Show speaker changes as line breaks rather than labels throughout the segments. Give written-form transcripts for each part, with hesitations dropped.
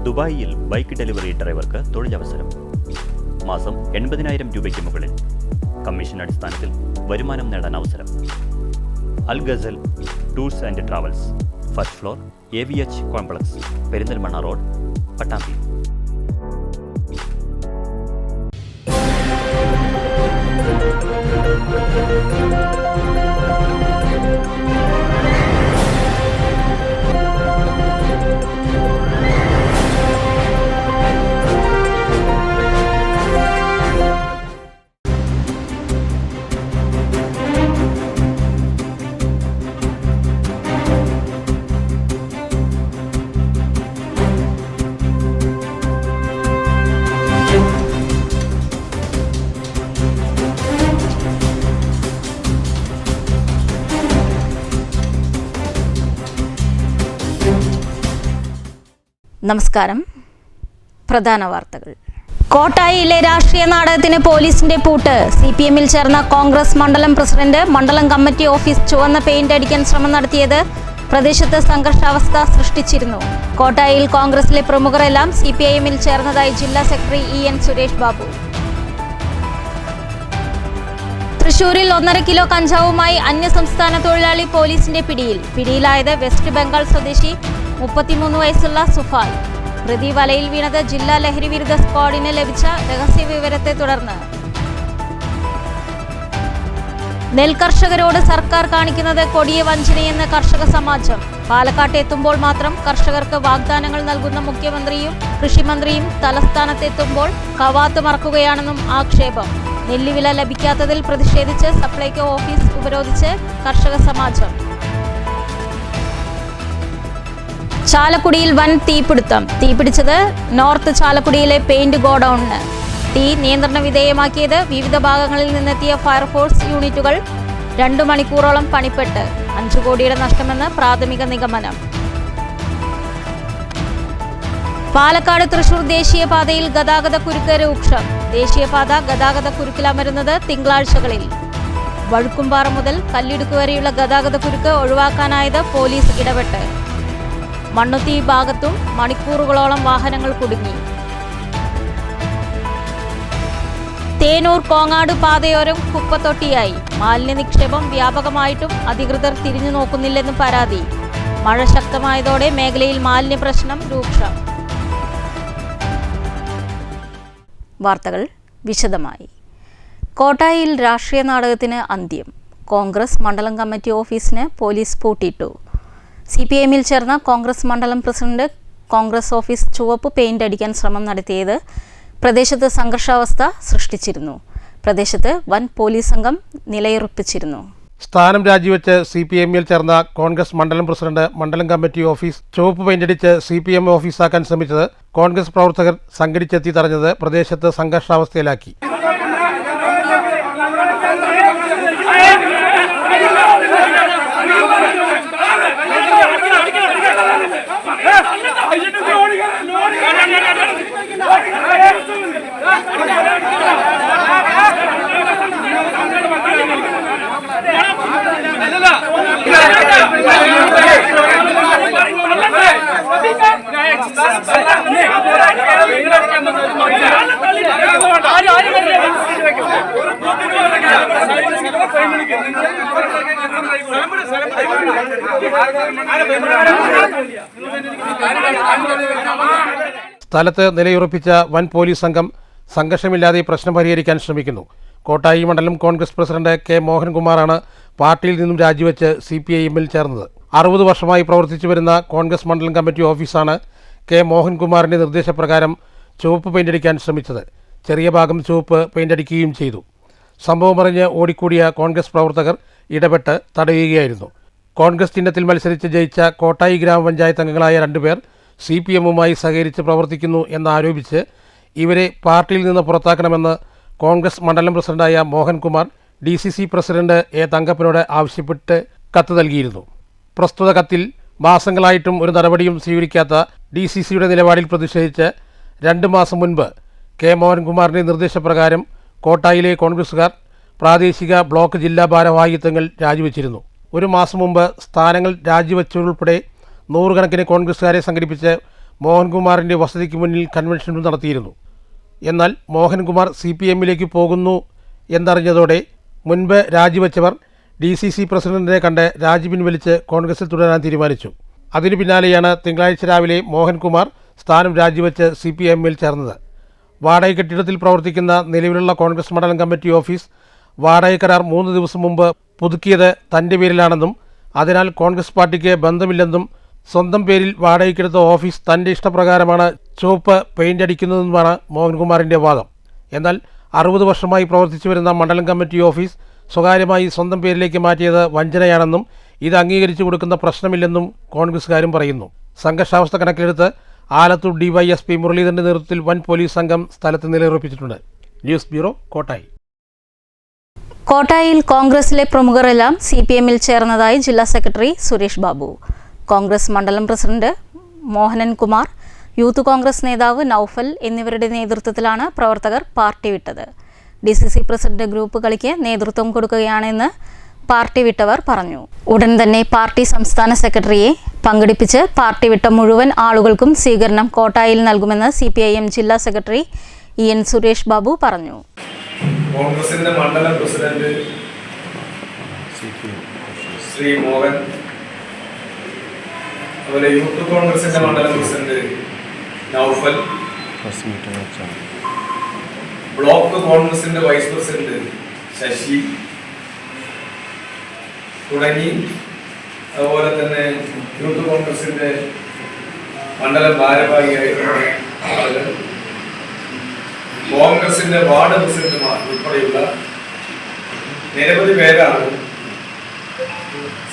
ദുബായിൽ bike delivery ഡ്രൈവർക്ക് തൊഴിലവസരം. മാസം 80,000 രൂപയ്ക്ക് മുകളിൽ കമ്മീഷൻ അടിസ്ഥാനത്തിൽ വരുമാനം നേടാൻ അവസരം. Al Ghazal tours and travels, first floor, AVH complex, Perinthalmanna road, Pattambi.
നമസ്കാരം. പ്രധാന വാർത്തകൾ. കോട്ടായിയിലെ രാഷ്ട്രീയ നാടകത്തിന് പോലീസിന്റെ പൂട്ട്. CPM-ൽ ചേർന്ന കോൺഗ്രസ് മണ്ഡലം പ്രസിഡന്റ് മണ്ഡലം കമ്മിറ്റി ഓഫീസ് ചുവന്ന പെയിന്റ് അടിക്കാൻ ശ്രമം നടത്തിയത് പ്രദേശത്ത് സംഘർഷാവസ്ഥ സൃഷ്ടിച്ചിരുന്നു. കോട്ടായിയിൽ കോൺഗ്രസിലെ പ്രമുഖരെല്ലാം CPIM-ൽ ചേർന്നതായി ജില്ലാ സെക്രട്ടറി EN സുരേഷ് ബാബു. തൃശൂരിൽ 1.5 കിലോ കഞ്ചാവുമായി അന്യസംസ്ഥാന തൊഴിലാളി പോലീസിന്റെ പിടിയിലായത് വെസ്റ്റ് ബംഗാൾ സ്വദേശി 33 വയസ്സുള്ള സുഫാൽ. പ്രതി വലയിൽ വീണത് ജില്ലാ ലഹരി വിരുദ്ധ സ്ക്വാഡിന് ലഭിച്ച രഹസ്യ വിവരത്തെ തുടർന്ന്. നെൽകർഷകരോട് സർക്കാർ കാണിക്കുന്നത് കൊടിയ വഞ്ചനയെന്ന് കർഷക സമാജം. പാലക്കാട്ട് എത്തുമ്പോൾ മാത്രം കർഷകർക്ക് വാഗ്ദാനങ്ങൾ നൽകുന്ന മുഖ്യമന്ത്രിയും കൃഷിമന്ത്രിയും തലസ്ഥാനത്തെത്തുമ്പോൾ കവാത്ത് മറക്കുകയാണെന്നും ആക്ഷേപം. നെല്ലുവില ലഭിക്കാത്തതിൽ പ്രതിഷേധിച്ച് സപ്ലൈകോ ഓഫീസ് ഉപരോധിച്ച് കർഷക സമാജം. ചാലക്കുടിയിൽ വൻ തീപിടുത്തം. തീപിടിച്ചത് നോർത്ത് ചാലക്കുടിയിലെ പെയിന്റ് ഗോഡൌണിന്. തീ നിയന്ത്രണ വിധേയമാക്കിയത് വിവിധ ഭാഗങ്ങളിൽ നിന്നെത്തിയ ഫയർഫോഴ്സ് യൂണിറ്റുകൾ. 2 മണിക്കൂറോളം പണിപ്പെട്ട് 5 കോടിയുടെ നഷ്ടമെന്ന് പ്രാഥമിക നിഗമനം. പാലക്കാട് തൃശൂർ ദേശീയപാതയിൽ ഗതാഗത കുരുക്ക് രൂക്ഷം. ദേശീയപാത ഗതാഗത കുരുക്കിലമരുന്നത് തിങ്കളാഴ്ചകളിൽ. വഴുക്കുംപാറ മുതൽ കല്ലിടുക്ക് വരെയുള്ള ഗതാഗത കുരുക്ക് ഒഴിവാക്കാനായത് പോലീസ് ഇടപെട്ട്. മണ്ണുത്തി ഭാഗത്തും മണിക്കൂറുകളോളം വാഹനങ്ങൾ കുടുങ്ങി. തേനൂർ കോങ്ങാട് പാതയോരം കുപ്പത്തൊട്ടിയായി. മാലിന്യ നിക്ഷേപം വ്യാപകമായിട്ടും അധികൃതർ തിരിഞ്ഞു നോക്കുന്നില്ലെന്ന് പരാതി. മഴ ശക്തമായതോടെ മേഖലയിൽ മാലിന്യ പ്രശ്നം രൂക്ഷം. വാർത്തകൾ വിശദമായി. കോട്ടായിൽ രാഷ്ട്രീയ നാടകത്തിന് അന്ത്യം. കോൺഗ്രസ് മണ്ഡലം കമ്മിറ്റി ഓഫീസിന് പോലീസ് പൂട്ടിയിട്ടു. CPM-ൽ ചേർന്ന കോൺഗ്രസ് മണ്ഡലം പ്രസിഡന്റ് കോൺഗ്രസ് ഓഫീസ് ചുവപ്പ് പെയിന്റ് അടിക്കാൻ ശ്രമം നടത്തിയത് പ്രദേശത്ത് സംഘർഷാവസ്ഥ സൃഷ്ടിച്ചിരുന്നു. പ്രദേശത്ത് വൻ പോലീസ് സംഘം നിലയുറപ്പിച്ചിരുന്നു.
സ്ഥാനം രാജിവെച്ച് CPM-ൽ ചേർന്ന കോൺഗ്രസ് മണ്ഡലം പ്രസിഡന്റ് മണ്ഡലം കമ്മിറ്റി ഓഫീസ് ചുവപ്പ് പെയിന്റടിച്ച് CPM ഓഫീസാക്കാൻ ശ്രമിച്ചത് കോൺഗ്രസ് പ്രവർത്തകർ സംഘടിച്ചെത്തി തടഞ്ഞത് പ്രദേശത്ത് സംഘർഷാവസ്ഥയിലാക്കി. സ്ഥലത്ത് നിലയുറപ്പിച്ച വൻ പോലീസ് സംഘം സംഘർഷമില്ലാതെ പ്രശ്നം പരിഹരിക്കാൻ ശ്രമിക്കുന്നു. കോട്ടായി മണ്ഡലം കോൺഗ്രസ് പ്രസിഡന്റ് K മോഹൻകുമാറാണ് പാർട്ടിയിൽ നിന്നും രാജിവെച്ച് CPIM-ൽ ചേർന്നത്. 60 വർഷമായി പ്രവർത്തിച്ചു വരുന്ന കോൺഗ്രസ് മണ്ഡലം കമ്മിറ്റി ഓഫീസാണ് K മോഹൻകുമാറിന്റെ നിർദ്ദേശപ്രകാരം ചുവപ്പ് പെയിന്റടിക്കാൻ ശ്രമിച്ചത്. ചെറിയ ഭാഗം ചുവപ്പ് പെയിന്റടിക്കുകയും ചെയ്തു. സംഭവം അറിഞ്ഞ് ഓടിക്കൂടിയ കോൺഗ്രസ് പ്രവർത്തകർ ഇടപെട്ട് തടയുകയായിരുന്നു. കോൺഗ്രസ് ചിഹ്നത്തിൽ മത്സരിച്ച് ജയിച്ച കോട്ടായി ഗ്രാമപഞ്ചായത്ത് അംഗങ്ങളായ 2 പേർ CPM-മായി സഹകരിച്ച് പ്രവർത്തിക്കുന്നു എന്നാരോപിച്ച് ഇവരെ പാർട്ടിയിൽ നിന്ന് പുറത്താക്കണമെന്ന് കോൺഗ്രസ് മണ്ഡലം പ്രസിഡന്റായ മോഹൻകുമാർ DCC പ്രസിഡന്റ് A തങ്കപ്പനോട് ആവശ്യപ്പെട്ട് കത്ത് നൽകിയിരുന്നു. പ്രസ്തുത കത്തിൽ മാസങ്ങളായിട്ടും ഒരു നടപടിയും സ്വീകരിക്കാത്ത DCCയുടെ നിലപാടിൽ പ്രതിഷേധിച്ച് 2 മാസം മുൻപ് K മോഹൻകുമാറിന്റെ നിർദ്ദേശപ്രകാരം കോട്ടായിലെ കോൺഗ്രസുകാർ പ്രാദേശിക ബ്ലോക്ക് ജില്ലാ ഭാരവാഹിത്വങ്ങൾ രാജിവെച്ചിരുന്നു. 1 മാസം മുമ്പ് സ്ഥാനങ്ങൾ രാജിവെച്ചതുൾപ്പെടെ 100 കണക്കിന് കോൺഗ്രസുകാരെ സംഘടിപ്പിച്ച് മോഹൻകുമാറിൻ്റെ വസതിക്ക് മുന്നിൽ കൺവെൻഷൻ നടത്തിയിരുന്നു. എന്നാൽ മോഹൻകുമാർ CPMലേക്ക് പോകുന്നു എന്നറിഞ്ഞതോടെ മുൻപ് രാജിവെച്ചവർ DCC പ്രസിഡന്റിനെ കണ്ട് രാജി പിൻവലിച്ച് കോൺഗ്രസിൽ തുടരാൻ തീരുമാനിച്ചു. അതിനു പിന്നാലെയാണ് തിങ്കളാഴ്ച രാവിലെ മോഹൻകുമാർ സ്ഥാനം രാജിവെച്ച് CPMൽ ചേർന്നത്. വാടക കെട്ടിടത്തിൽ പ്രവർത്തിക്കുന്ന നിലവിലുള്ള കോൺഗ്രസ് മണ്ഡലം കമ്മിറ്റി ഓഫീസ് വാടക കരാർ 3 ദിവസം മുമ്പ് പുതുക്കിയത് തൻ്റെ പേരിലാണെന്നും അതിനാൽ കോൺഗ്രസ് പാർട്ടിക്ക് ബന്ധമില്ലെന്നും സ്വന്തം പേരിൽ വാടകയ്ക്കെടുത്ത ഓഫീസ് തൻ്റെ ഇഷ്ടപ്രകാരമാണ് ചുവപ്പ് പെയിൻ്റ് അടിക്കുന്നതെന്നുമാണ് മോഹൻകുമാറിൻ്റെ വാദം. എന്നാൽ 60 വർഷമായി പ്രവർത്തിച്ചു വരുന്ന മണ്ഡലം കമ്മിറ്റി ഓഫീസ് സ്വകാര്യമായി സ്വന്തം പേരിലേക്ക് മാറ്റിയത് വഞ്ചനയാണെന്നും ഇത് അംഗീകരിച്ചു കൊടുക്കുന്ന പ്രശ്നമില്ലെന്നും കോൺഗ്രസ്സുകാരും പറയുന്നു. സംഘർഷാവസ്ഥ കണക്കിലെടുത്ത് ആലത്തൂർ DYSP മുരളീധരൻ്റെ നേതൃത്വത്തിൽ വൻ പോലീസ് സംഘം സ്ഥലത്ത് നിലയുറപ്പിച്ചിട്ടുണ്ട്. News bureau, Kottayi.
കോട്ടായിൽ കോൺഗ്രസിലെ പ്രമുഖരെല്ലാം CPMൽ ചേർന്നതായി ജില്ലാ സെക്രട്ടറി സുരേഷ് ബാബു. കോൺഗ്രസ് മണ്ഡലം പ്രസിഡന്റ് മോഹനൻ കുമാർ, യൂത്ത് കോൺഗ്രസ് നേതാവ് നൌഫൽ എന്നിവരുടെ നേതൃത്വത്തിലാണ് പ്രവർത്തകർ പാർട്ടി വിട്ടത്. DCC പ്രസിഡന്റ് ഗ്രൂപ്പ് കളിക്ക് നേതൃത്വം കൊടുക്കുകയാണെന്ന് പാർട്ടി വിട്ടവർ പറഞ്ഞു. ഉടൻ തന്നെ പാർട്ടി സംസ്ഥാന സെക്രട്ടറിയെ പങ്കെടുപ്പിച്ച് പാർട്ടി വിട്ട മുഴുവൻ ആളുകൾക്കും സ്വീകരണം കോട്ടായിൽ നൽകുമെന്ന് CPIM ജില്ലാ സെക്രട്ടറി EN സുരേഷ് ബാബു പറഞ്ഞു.
കോൺഗ്രസിന്റെ മണ്ഡലം പ്രസിഡന്റ് ശ്രീ മോഹൻ, അതുപോലെ യൂത്ത് കോൺഗ്രസിന്റെ മണ്ഡലം പ്രസിഡന്റ് നൌഫൽ, ബ്ലോക്ക് കോൺഗ്രസിന്റെ വൈസ് പ്രസിഡന്റ് ശശി തുടങ്ങി, അതുപോലെ തന്നെ യൂത്ത് കോൺഗ്രസിന്റെ മണ്ഡലം ഭാരവാഹിയായിട്ടുള്ള ആളുകൾ, കോൺഗ്രസിന്റെ വാർഡ് പ്രസിഡന്റുമാർ ഉൾപ്പെടെയുള്ള നിരവധി പേരാണ്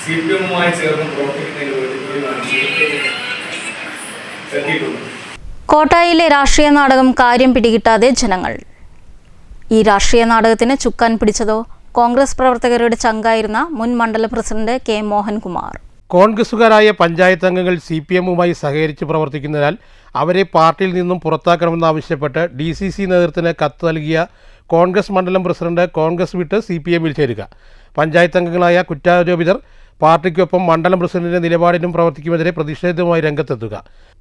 CPMുമായി ചേർന്ന് പ്രവർത്തിക്കുന്നതിന് വേണ്ടി തീരുമാനിച്ചിട്ടുണ്ട്.
കോട്ടായിലെ രാഷ്ട്രീയ നാടകം കാര്യം പിടികിട്ടാതെ ജനങ്ങൾ. ഈ രാഷ്ട്രീയ നാടകത്തിന് ചുക്കാൻ പിടിച്ചതോ കോൺഗ്രസ് പ്രവർത്തകരുടെ ചങ്കായിരുന്ന മുൻ മണ്ഡലം പ്രസിഡന്റ് K മോഹൻകുമാർ.
കോൺഗ്രസുകാരായ പഞ്ചായത്ത് അംഗങ്ങൾ CPMുമായി സഹകരിച്ച് പ്രവർത്തിക്കുന്നതിനാൽ അവരെ പാർട്ടിയിൽ നിന്നും പുറത്താക്കണമെന്നാവശ്യപ്പെട്ട് DCC നേതൃത്വത്തിന് കത്ത് നൽകിയ കോൺഗ്രസ് മണ്ഡലം പ്രസിഡന്റ് കോൺഗ്രസ് വിട്ട് CPMൽ ചേരുക. പഞ്ചായത്ത് അംഗങ്ങളായ കുറ്റാരോപിതർ പാർട്ടിക്കൊപ്പം മണ്ഡലം പ്രസിഡന്റിന്റെ നിലപാടിനും പ്രവർത്തിക്കുമെതിരെ പ്രതിഷേധവുമായി രംഗത്തെത്തുക.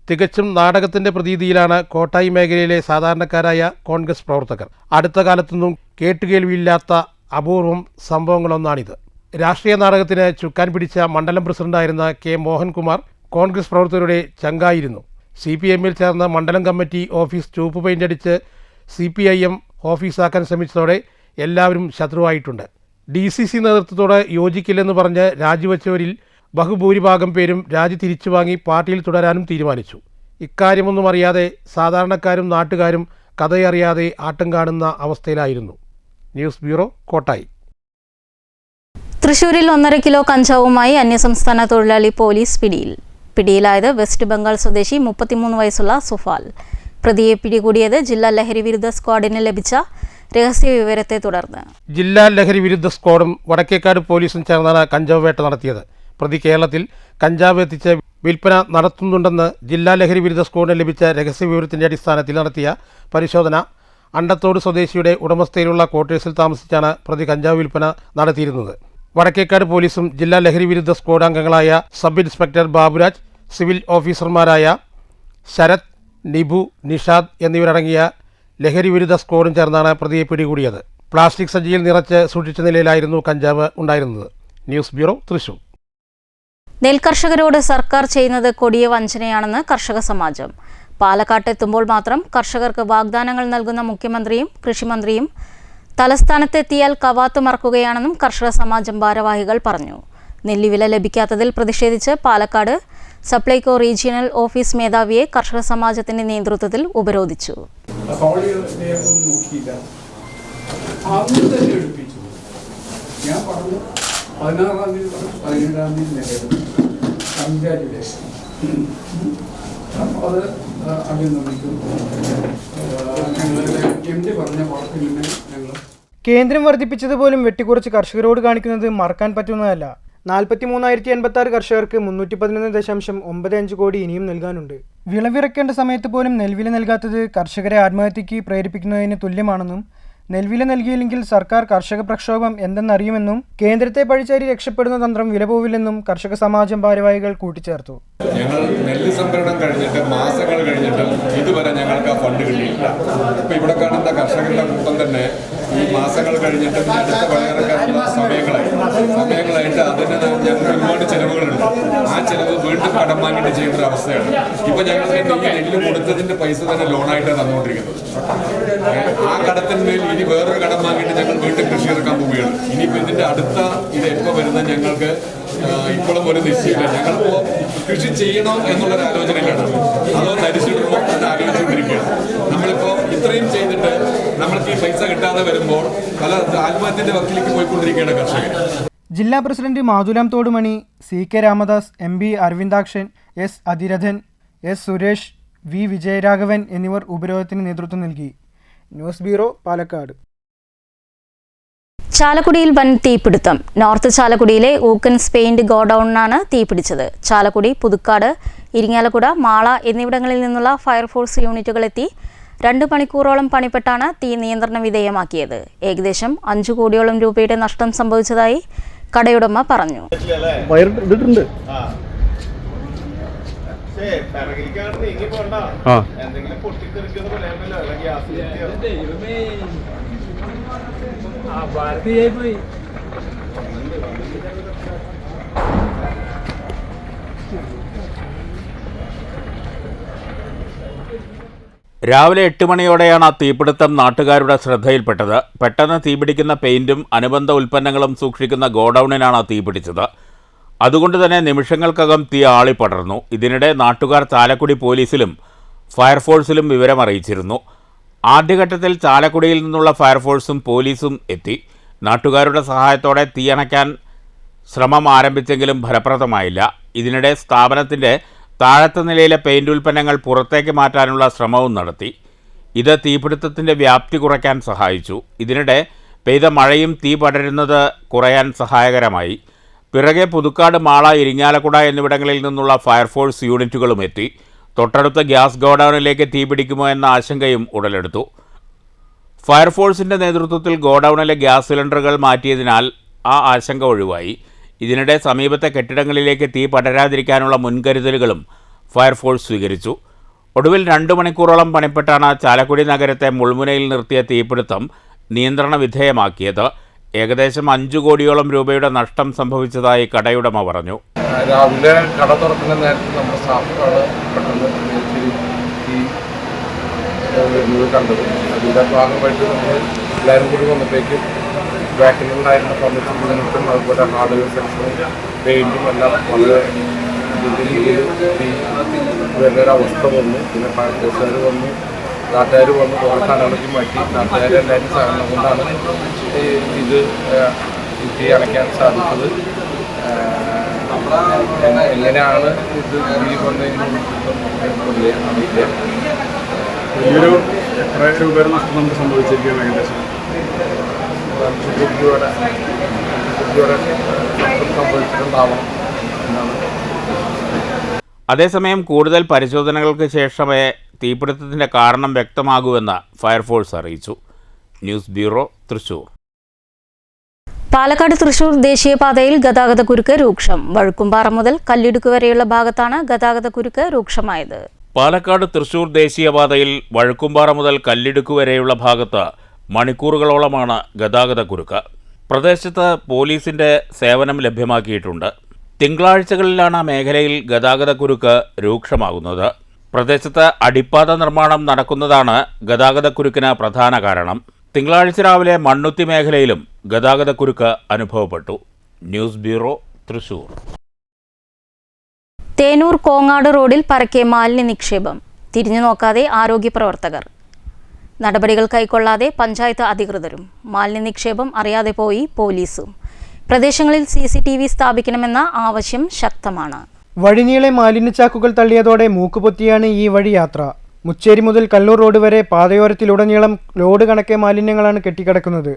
തികച്ചും നാടകത്തിന്റെ പ്രതീതിയിലാണ് കോട്ടായി മേഖലയിലെ സാധാരണക്കാരായ കോൺഗ്രസ് പ്രവർത്തകർ. അടുത്ത കാലത്തൊന്നും കേട്ടുകേൾവിയില്ലാത്ത അപൂർവം സംഭവങ്ങളൊന്നാണിത്. രാഷ്ട്രീയ നാടകത്തിന് ചുക്കാൻ പിടിച്ച മണ്ഡലം പ്രസിഡന്റായിരുന്ന K മോഹൻകുമാർ കോൺഗ്രസ് പ്രവർത്തകരുടെ ചങ്കായിരുന്നു. CPMൽ ചേർന്ന മണ്ഡലം കമ്മിറ്റി ഓഫീസ് ചുവപ്പ് പെയിൻ്റ് അടിച്ച് CPIM ഓഫീസാക്കാൻ ശ്രമിച്ചതോടെ എല്ലാവരും ശത്രുവായിട്ടുണ്ട്. DCC നേതൃത്വത്തോട് യോജിക്കില്ലെന്ന് പറഞ്ഞ് രാജിവെച്ചവരിൽ ബഹുഭൂരിഭാഗം പേരും രാജി തിരിച്ചു വാങ്ങി പാർട്ടിയിൽ തുടരാനും തീരുമാനിച്ചു. ഇക്കാര്യമൊന്നും അറിയാതെ സാധാരണക്കാരും നാട്ടുകാരും കഥയറിയാതെ ആട്ടം കാണുന്ന അവസ്ഥയിലായിരുന്നു. News bureau, Kottayi.
തൃശൂരിൽ 1.5 കിലോ കഞ്ചാവുമായി അന്യസംസ്ഥാന തൊഴിലാളി പോലീസ് പിടിയിലായത് വെസ്റ്റ് ബംഗാൾ സ്വദേശി 33 വയസ്സുള്ള സുഫാൽ. പ്രതിയെ പിടികൂടിയത് ജില്ലാ ലഹരി വിരുദ്ധ സ്ക്വാഡിന് ലഭിച്ച രഹസ്യ വിവരത്തെ തുടർന്ന്.
ജില്ലാ ലഹരി വിരുദ്ധ സ്ക്വാഡും വടക്കേക്കാട് പോലീസും ചേർന്നാണ് കഞ്ചാവ് വേട്ട നടത്തിയത്. പ്രതി കേരളത്തിൽ കഞ്ചാവ് എത്തിച്ച് വിൽപ്പന നടത്തുന്നുണ്ടെന്ന് ജില്ലാ ലഹരി വിരുദ്ധ സ്ക്വാഡിന് ലഭിച്ച രഹസ്യ വിവരത്തിൻ്റെ അടിസ്ഥാനത്തിൽ നടത്തിയ പരിശോധന അണ്ടത്തോട് സ്വദേശിയുടെ ഉടമസ്ഥയിലുള്ള ക്വാർട്ടേഴ്സിൽ താമസിച്ചാണ് പ്രതി കഞ്ചാവ് വിൽപ്പന നടത്തിയിരുന്നത്. വടക്കേക്കാട് പോലീസും ജില്ലാ ലഹരി വിരുദ്ധ സ്ക്വാഡ് അംഗങ്ങളായ സബ് ഇൻസ്പെക്ടർ ബാബുരാജ്, സിവിൽ ഓഫീസർമാരായ ശരത്, നിബു, നിഷാദ് എന്നിവരടങ്ങിയ ലഹരി വിരുദ്ധ സ്ക്വാഡും ചേർന്നാണ് പ്രതിയെ പിടികൂടിയത്. പ്ലാസ്റ്റിക് സഞ്ചിയിൽ നിറച്ച് സൂക്ഷിച്ച നിലയിലായിരുന്നു കഞ്ചാവ് ഉണ്ടായിരുന്നത്. News bureau, Thrissur.
നെൽകർഷകരോട് സർക്കാർ ചെയ്യുന്നത് കൊടിയ വഞ്ചനയാണെന്ന് കർഷക സമാജം. പാലക്കാട്ടെത്തുമ്പോൾ മാത്രം കർഷകർക്ക് വാഗ്ദാനങ്ങൾ നൽകുന്ന മുഖ്യമന്ത്രിയും കൃഷിമന്ത്രിയും തലസ്ഥാനത്തെത്തിയാൽ കവാത്ത് മറക്കുകയാണെന്നും കർഷക സമാജം ഭാരവാഹികൾ പറഞ്ഞു. നെല്ലുവില ലഭിക്കാത്തതിൽ പ്രതിഷേധിച്ച് പാലക്കാട് സപ്ലൈകോ റീജിയണൽ ഓഫീസ് മേധാവിയെ കർഷക സമാജത്തിന്റെ നേതൃത്വത്തിൽ ഉപരോധിച്ചു.
കേന്ദ്രം വർദ്ധിപ്പിച്ചതുപോലും വെട്ടിക്കുറച്ച് കർഷകരോട് കാണിക്കുന്നത് മറക്കാൻ പറ്റുന്നതല്ല. 43,086 കർഷകർക്ക് 311.95 കോടി ഇനിയും നൽകാനുണ്ട്. വിളവിറക്കേണ്ട സമയത്ത് പോലും നെൽവില നൽകാത്തത് കർഷകരെ ആത്മഹത്യയ്ക്ക് പ്രേരിപ്പിക്കുന്നതിന് തുല്യമാണെന്നും നെൽവില നൽകിയില്ലെങ്കിൽ സർക്കാർ കർഷക പ്രക്ഷോഭം എന്തെന്നറിയുമെന്നും കേന്ദ്രത്തെ പഴിച്ചാരി രക്ഷപ്പെടുന്ന തന്ത്രം വിലപോവില്ലെന്നും കർഷക സമാജം ഭാരവാഹികൾ കൂട്ടിച്ചേർത്തു.
ഞങ്ങൾ നെല്ല് സംഭരണം കഴിഞ്ഞിട്ട് മാസങ്ങൾ കഴിഞ്ഞിട്ടും ഇതുവരെ ഞങ്ങൾക്ക് ആ ഫണ്ട് കിട്ടിയില്ല. ഇപ്പൊ ഇവിടെ കാണുന്ന കർഷകരുടെ കൂട്ടം തന്നെ ഈ മാസങ്ങൾ കഴിഞ്ഞിട്ടും അടുത്ത വിളയിറക്കാനുള്ള സമയങ്ങളായിട്ട് അതിന് ഞങ്ങൾക്ക് ഒരുപാട് ചെലവുകളുണ്ട്. ആ ചെലവ് വീണ്ടും കടം വാങ്ങിയിട്ട് ചെയ്യുന്ന ഒരു അവസ്ഥയാണ്. ഇപ്പൊ ഞങ്ങൾക്ക് ഈ നെല്ല് കൊടുത്തതിന്റെ പൈസ തന്നെ ലോണായിട്ട് തന്നുകൊണ്ടിരിക്കുന്നത്. ആ കടത്തിന്മേൽ ഇനി വേറൊരു കടം വാങ്ങിയിട്ട് ഞങ്ങൾ വീണ്ടും കൃഷി ഇറക്കാൻ പോവുകയാണ്. ഇനിയിപ്പോൾ ഇതിന്റെ അടുത്ത ഇത് എപ്പോൾ വരുന്നത് ഞങ്ങൾക്ക് ഇപ്പോഴും ഒരു നിശ്ചയമില്ല. ഞങ്ങളിപ്പോൾ കൃഷി ചെയ്യണോ എന്നുള്ളൊരു ആലോചനയിലാണ്, അതോ ധരിച്ചിടണോ എന്ന് ആലോചിച്ചുകൊണ്ടിരിക്കുകയാണ്. നമ്മളിപ്പോൾ ഇത്രയും ചെയ്തിട്ട് നമ്മൾക്ക് ഈ പൈസ കിട്ടാതെ വരുമ്പോൾ പല ആത്മഹത്യന്റെ വക്കിലേക്ക് പോയിക്കൊണ്ടിരിക്കുകയാണ് കർഷകർ.
ജില്ലാ president Mathulam Thodumani, CK Ramadas, MB Aravindakshan, S Athirathan, S Suresh, V Vijayaraghavan എന്നിവർ ഉപരോധത്തിന് നേതൃത്വം നൽകി. News bureau, Palakkad.
ചാലക്കുടിയിൽ വൻ തീപിടുത്തം. നോർത്ത് ചാലക്കുടിയിലെ ഊക്കൻസ് പെയിന്റ് ഗോഡൌണിനാണ് തീപിടിച്ചത്. ചാലക്കുടി, പുതുക്കാട്, ഇരിങ്ങാലക്കുട, മാള എന്നിവിടങ്ങളിൽ നിന്നുള്ള ഫയർഫോഴ്സ് യൂണിറ്റുകൾ എത്തി 2 മണിക്കൂറോളം പണിപ്പെട്ടാണ് തീ നിയന്ത്രണ വിധേയമാക്കിയത്. ഏകദേശം 5 കോടിയോളം രൂപയുടെ നഷ്ടം സംഭവിച്ചതായി കടയുടമ പറഞ്ഞു.
രാവിലെ 8 മണിയോടെയാണ് തീപിടുത്തം നാട്ടുകാരുടെ ശ്രദ്ധയിൽപ്പെട്ടത്. പെട്ടെന്ന് തീപിടിക്കുന്ന പെയിന്റും അനുബന്ധ ഉൽപ്പന്നങ്ങളും സൂക്ഷിക്കുന്ന ഗോഡൌണിനാണ് തീപിടിച്ചത്. അതുകൊണ്ട് തന്നെ നിമിഷങ്ങൾക്കകം തീ ആളിപ്പടർന്നു. ഇതിനിടെ നാട്ടുകാർ ചാലക്കുടി പോലീസിലും ഫയർഫോഴ്സിലും വിവരമറിയിച്ചിരുന്നു. ആദ്യഘട്ടത്തിൽ ചാലക്കുടിയിൽ നിന്നുള്ള ഫയർഫോഴ്സും പോലീസും എത്തി. നാട്ടുകാരുടെ സഹായത്തോടെ തീയണയ്ക്കാൻ ശ്രമം ആരംഭിച്ചെങ്കിലും ഫലപ്രദമായില്ല. ഇതിനിടെ സ്ഥാപനത്തിൻ്റെ താഴത്തെ നിലയിലെ പെയിന്റ് ഉൽപ്പന്നങ്ങൾ പുറത്തേക്ക് മാറ്റാനുള്ള ശ്രമവും നടത്തി. ഇത് തീപിടുത്തത്തിൻ്റെ വ്യാപ്തി കുറയ്ക്കാൻ സഹായിച്ചു. ഇതിനിടെ പെയ്ത മഴയും തീ പടരുന്നത് കുറയാൻ സഹായകരമായി. പിറകെ പുതുക്കാട്, മാള, ഇരിങ്ങാലക്കുട എന്നിവിടങ്ങളിൽ നിന്നുള്ള ഫയർഫോഴ്സ് യൂണിറ്റുകളും എത്തി. തൊട്ടടുത്ത ഗ്യാസ് ഗോഡൌണിലേക്ക് തീപിടിക്കുമോ എന്ന ആശങ്കയും ഉടലെടുത്തു. ഫയർഫോഴ്സിൻ്റെ നേതൃത്വത്തിൽ ഗോഡൌണിലെ ഗ്യാസ് സിലിണ്ടറുകൾ മാറ്റിയതിനാൽ ആ ആശങ്ക ഒഴിവായി. ഇതിനിടെ സമീപത്തെ കെട്ടിടങ്ങളിലേക്ക് തീ പടരാതിരിക്കാനുള്ള മുൻകരുതലുകളും ഫയർഫോഴ്സ് സ്വീകരിച്ചു. ഒടുവിൽ 2 മണിക്കൂറോളം പണിപ്പെട്ടാണ് ചാലക്കുടി നഗരത്തെ മുൾമുനയിൽ നിർത്തിയ തീപിടുത്തം നിയന്ത്രണ വിധേയമാക്കിയത്. ഏകദേശം 5 കോടിയോളം രൂപയുടെ നഷ്ടം സംഭവിച്ചതായി കടയുടമ പറഞ്ഞു.
രാവിലെ കട തുറക്കുന്ന നേരത്തെ നമ്മുടെ സ്റ്റാഫുകൾ പെട്ടെന്ന് ഈ കണ്ടത്. അതിൻ്റെ ഭാഗമായിട്ട് നമ്മൾ എല്ലാവരും കൂടി വന്നപ്പോഴേക്കും ബാക്കിലുണ്ടായിരുന്ന ഫർണിച്ചർ യൂണിറ്റും അതുപോലെ ഹാർഡ്വെയർ സെക്ഷനും പെയിൻറ്റും എല്ലാം വളരെ രീതിയിൽ വരുന്നൊരവസ്ഥ വന്നു. പിന്നെ ഫയർഫോഴ്സുകാർ വന്നു, നാട്ടുകാർ വന്ന് കുറേ സാധനങ്ങളൊക്കെ മാറ്റി. നാട്ടുകാരെല്ലാവരും സഹകരണം കൊണ്ടാണ് ഇത് തീ അണയ്ക്കാൻ സാധിച്ചത്. എങ്ങനെയാണ് ഇത് ഈ വന്നതിന്
വലിയൊരു എത്ര രൂപയുടെ നഷ്ടം നമുക്ക് സംഭവിച്ചിരിക്കുകയാണ്. ഏകദേശം
5 കോടിയുടെ നഷ്ടം സംഭവിച്ചിട്ടുണ്ടാവണം എന്നാണ്.
അതേസമയം കൂടുതൽ പരിശോധനകൾക്ക് ശേഷമേ തീപിടുത്തത്തിൻ്റെ കാരണം വ്യക്തമാകൂവെന്ന് ഫയർഫോഴ്സ് അറിയിച്ചു. News bureau, Thrissur.
പാലക്കാട് തൃശൂർ ദേശീയപാതയിൽ ഗതാഗതക്കുരുക്ക് രൂക്ഷം. വഴുക്കുംപാറ മുതൽ കല്ലിടുക്ക് വരെയുള്ള ഭാഗത്താണ് ഗതാഗതക്കുരുക്ക് രൂക്ഷമായത്.
പാലക്കാട് തൃശൂർ ദേശീയപാതയിൽ വഴുക്കുംപാറ മുതൽ കല്ലിടുക്ക് വരെയുള്ള ഭാഗത്ത് മണിക്കൂറുകളോളമാണ് ഗതാഗതക്കുരുക്ക്. പ്രദേശത്ത് പോലീസിൻ്റെ സേവനം ലഭ്യമാക്കിയിട്ടുണ്ട്. തിങ്കളാഴ്ചകളിലാണ് മേഖലയിൽ ഗതാഗതക്കുരുക്ക് രൂക്ഷമാകുന്നത്. പ്രദേശത്ത് അടിപ്പാത നിർമ്മാണം നടക്കുന്നതാണ് ഗതാഗതക്കുരുക്കിന് പ്രധാന കാരണം. തിങ്കളാഴ്ച രാവിലെ മണ്ണുത്തി മേഖലയിലും ഗതാഗതക്കുരുക്ക് അനുഭവപ്പെട്ടു. News bureau, Thrissur.
തേനൂർ കോങ്ങാട് റോഡിൽ പരക്കെ മാലിന്യ നിക്ഷേപം. തിരിഞ്ഞു നോക്കാതെ ആരോഗ്യ പ്രവർത്തകർ. നടപടികൾ കൈക്കൊള്ളാതെ പഞ്ചായത്ത് അധികൃതരും. മാലിന്യ നിക്ഷേപം അറിയാതെ പോയി പോലീസും. പ്രദേശങ്ങളിൽ CCTV സ്ഥാപിക്കണമെന്ന ആവശ്യം ശക്തമാണ്.
വഴിനീളെ മാലിന്യച്ചാക്കുകൾ തള്ളിയതോടെ മൂക്കുപൊത്തിയാണ് ഈ വഴി യാത്ര. മുച്ചേരി മുതൽ കല്ലൂർ റോഡ് വരെ പാതയോരത്തിലുടനീളം ലോഡ് കണക്കെ മാലിന്യങ്ങളാണ് കെട്ടിക്കിടക്കുന്നത്.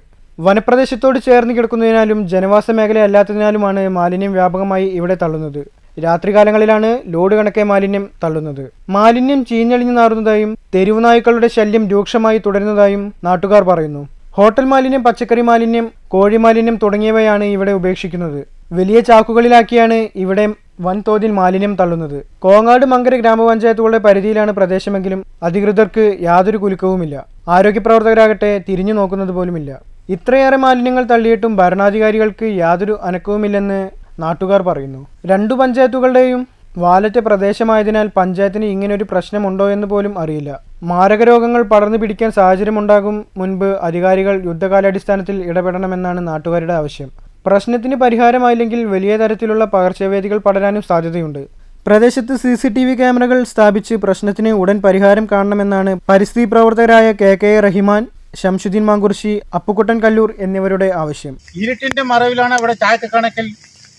വനപ്രദേശത്തോട് ചേർന്ന് കിടക്കുന്നതിനാലും ജനവാസ മേഖല അല്ലാത്തതിനാലുമാണ് മാലിന്യം വ്യാപകമായി ഇവിടെ തള്ളുന്നത്. രാത്രികാലങ്ങളിലാണ് ലോഡ് കണക്കെ മാലിന്യം തള്ളുന്നത്. മാലിന്യം ചീഞ്ഞളിഞ്ഞു നാറുന്നതായും തെരുവുനായ്ക്കളുടെ ശല്യം രൂക്ഷമായി തുടരുന്നതായും നാട്ടുകാർ പറയുന്നു. ഹോട്ടൽ മാലിന്യം, പച്ചക്കറി മാലിന്യം, കോഴി മാലിന്യം തുടങ്ങിയവയാണ് ഇവിടെ ഉപേക്ഷിക്കുന്നത്. വലിയ ചാക്കുകളിലാക്കിയാണ് ഇവിടെ വൻതോതിൽ മാലിന്യം തള്ളുന്നത്. കോങ്ങാട്, മങ്കര ഗ്രാമപഞ്ചായത്തുകളുടെ പരിധിയിലാണ് പ്രദേശമെങ്കിലും അധികൃതർക്ക് യാതൊരു കുലുക്കവുമില്ല. ആരോഗ്യപ്രവർത്തകരാകട്ടെ തിരിഞ്ഞു നോക്കുന്നത് പോലുമില്ല. ഇത്രയേറെ മാലിന്യങ്ങൾ തള്ളിയിട്ടും ഭരണാധികാരികൾക്ക് യാതൊരു അനക്കവുമില്ലെന്ന് നാട്ടുകാർ പറയുന്നു. 2 പഞ്ചായത്തുകളുടെയും വാലറ്റ പ്രദേശമായതിനാൽ പഞ്ചായത്തിന് ഇങ്ങനൊരു പ്രശ്നമുണ്ടോ എന്ന് പോലും അറിയില്ല. മാരകരോഗങ്ങൾ പടർന്നു പിടിക്കാൻ സാഹചര്യമുണ്ടാകും മുൻപ് അധികാരികൾ യുദ്ധകാലാടിസ്ഥാനത്തിൽ ഇടപെടണമെന്നാണ് നാട്ടുകാരുടെ ആവശ്യം. പ്രശ്നത്തിന് പരിഹാരമായില്ലെങ്കിൽ വലിയ തരത്തിലുള്ള പകർച്ചവ്യാധികൾ പടരാനും സാധ്യതയുണ്ട്. പ്രദേശത്ത് CCTV ക്യാമറകൾ സ്ഥാപിച്ച് പ്രശ്നത്തിന് ഉടൻ പരിഹാരം കാണണമെന്നാണ് പരിസ്ഥിതി പ്രവർത്തകരായ KK റഹിമാൻ, ശംസുദ്ദീൻ മാങ്കുറിശി, അപ്പുക്കുട്ടൻ കല്ലൂർ എന്നിവരുടെ ആവശ്യം.
ഇരുട്ടിന്റെ മറവിലാണ് ഇവിടെ ചായക്കണക്കിൽ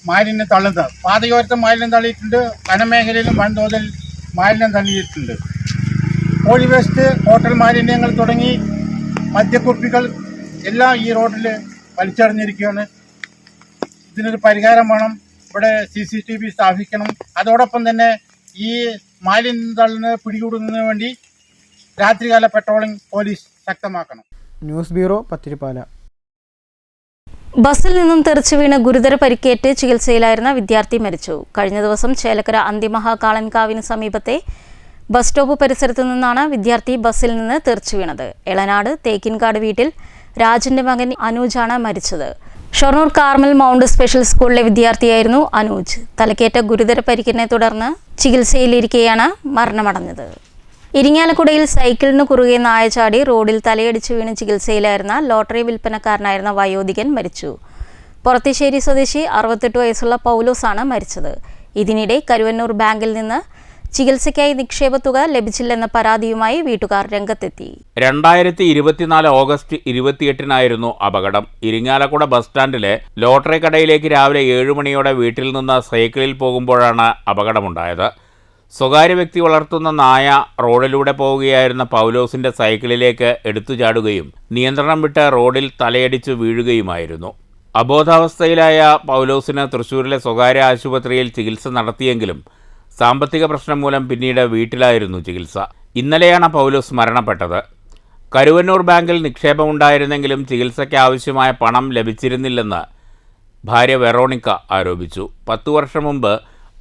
മാലിന്യം തള്ളുന്നത്. പാതയോരത്ത് മാലിന്യം തള്ളിയിട്ടുണ്ട്. വനമേഖലയിലും വൻതോതിൽ മാലിന്യം തള്ളിയിട്ടുണ്ട്. കോഴി വേസ്റ്റ്, ഹോട്ടൽ മാലിന്യങ്ങൾ തുടങ്ങി മദ്യക്കുപ്പികൾ എല്ലാം ഈ റോഡിൽ വലിച്ചെറിഞ്ഞിരിക്കുകയാണ്. ഇതിനൊരു പരിഹാരം വേണം. ഇവിടെ CCTV സ്ഥാപിക്കണം. അതോടൊപ്പം തന്നെ ഈ മാലിന്യം തള്ളുന്നത് പിടികൂടുന്നതിന് വേണ്ടി രാത്രികാല പെട്രോളിംഗ് പോലീസ് ശക്തമാക്കണം.
News bureau, Pathirippala.
ബസ്സിൽ നിന്നും തെറിച്ചു വീണ് ഗുരുതര പരിക്കേറ്റ് ചികിത്സയിലായിരുന്ന വിദ്യാർത്ഥി മരിച്ചു. കഴിഞ്ഞ ദിവസം ചേലക്കര അന്തിമഹാകാളൻകാവിന് സമീപത്തെ ബസ് സ്റ്റോപ്പ് പരിസരത്തു നിന്നാണ് വിദ്യാർത്ഥി ബസ്സിൽ നിന്ന് തെറിച്ചു വീണത്. എളനാട് തേക്കിൻകാട് വീട്ടിൽ രാജന്റെ മകൻ അനൂജാണ് മരിച്ചത്. ഷൊർണൂർ കാർമൽ മൗണ്ട് സ്പെഷ്യൽ സ്കൂളിലെ വിദ്യാർത്ഥിയായിരുന്നു അനൂജ്. തലക്കേറ്റ ഗുരുതര പരിക്കിനെ തുടർന്ന് ചികിത്സയിലിരിക്കെയാണ് മരണമടഞ്ഞത്. ഇരിങ്ങാലക്കുടയിൽ സൈക്കിളിന് കുറുകെ നായ ചാടി റോഡിൽ തലയടിച്ചു വീണ് ചികിത്സയിലായിരുന്ന ലോട്ടറി വിൽപ്പനക്കാരനായിരുന്ന വയോധികൻ മരിച്ചു. പൊറത്തിശ്ശേരി സ്വദേശി 68 വയസ്സുള്ള പൗലോസാണ് മരിച്ചത്. ഇതിനിടെ കരുവന്നൂർ ബാങ്കിൽ നിന്ന് ചികിത്സയ്ക്കായി നിക്ഷേപ തുക ലഭിച്ചില്ലെന്ന പരാതിയുമായി വീട്ടുകാർ രംഗത്തെത്തി.
2024 ഓഗസ്റ്റ് 28-നായിരുന്നു അപകടം. ഇരിങ്ങാലക്കുട ബസ് സ്റ്റാൻഡിലെ ലോട്ടറി കടയിലേക്ക് രാവിലെ 7 മണിയോടെ വീട്ടിൽ നിന്ന് സൈക്കിളിൽ പോകുമ്പോഴാണ് അപകടമുണ്ടായത്. സ്വകാര്യ വ്യക്തി വളർത്തുന്ന നായ റോഡിലൂടെ പോവുകയായിരുന്ന പൗലോസിന്റെ സൈക്കിളിലേക്ക് എടുത്തു ചാടുകയും നിയന്ത്രണം വിട്ട് റോഡിൽ തലയടിച്ചു വീഴുകയുമായിരുന്നു. അബോധാവസ്ഥയിലായ പൗലോസിന് തൃശൂരിലെ സ്വകാര്യ ആശുപത്രിയിൽ ചികിത്സ നടത്തിയെങ്കിലും സാമ്പത്തിക പ്രശ്നം മൂലം പിന്നീട് വീട്ടിലായിരുന്നു ചികിത്സ. ഇന്നലെയാണ് പൗലോസ് മരണപ്പെട്ടത്. കരുവന്നൂർ ബാങ്കിൽ നിക്ഷേപമുണ്ടായിരുന്നെങ്കിലും ചികിത്സയ്ക്ക് ആവശ്യമായ പണം ലഭിച്ചിരുന്നില്ലെന്ന് ഭാര്യ വെറോണിക്ക ആരോപിച്ചു. 10 വർഷം മുമ്പ്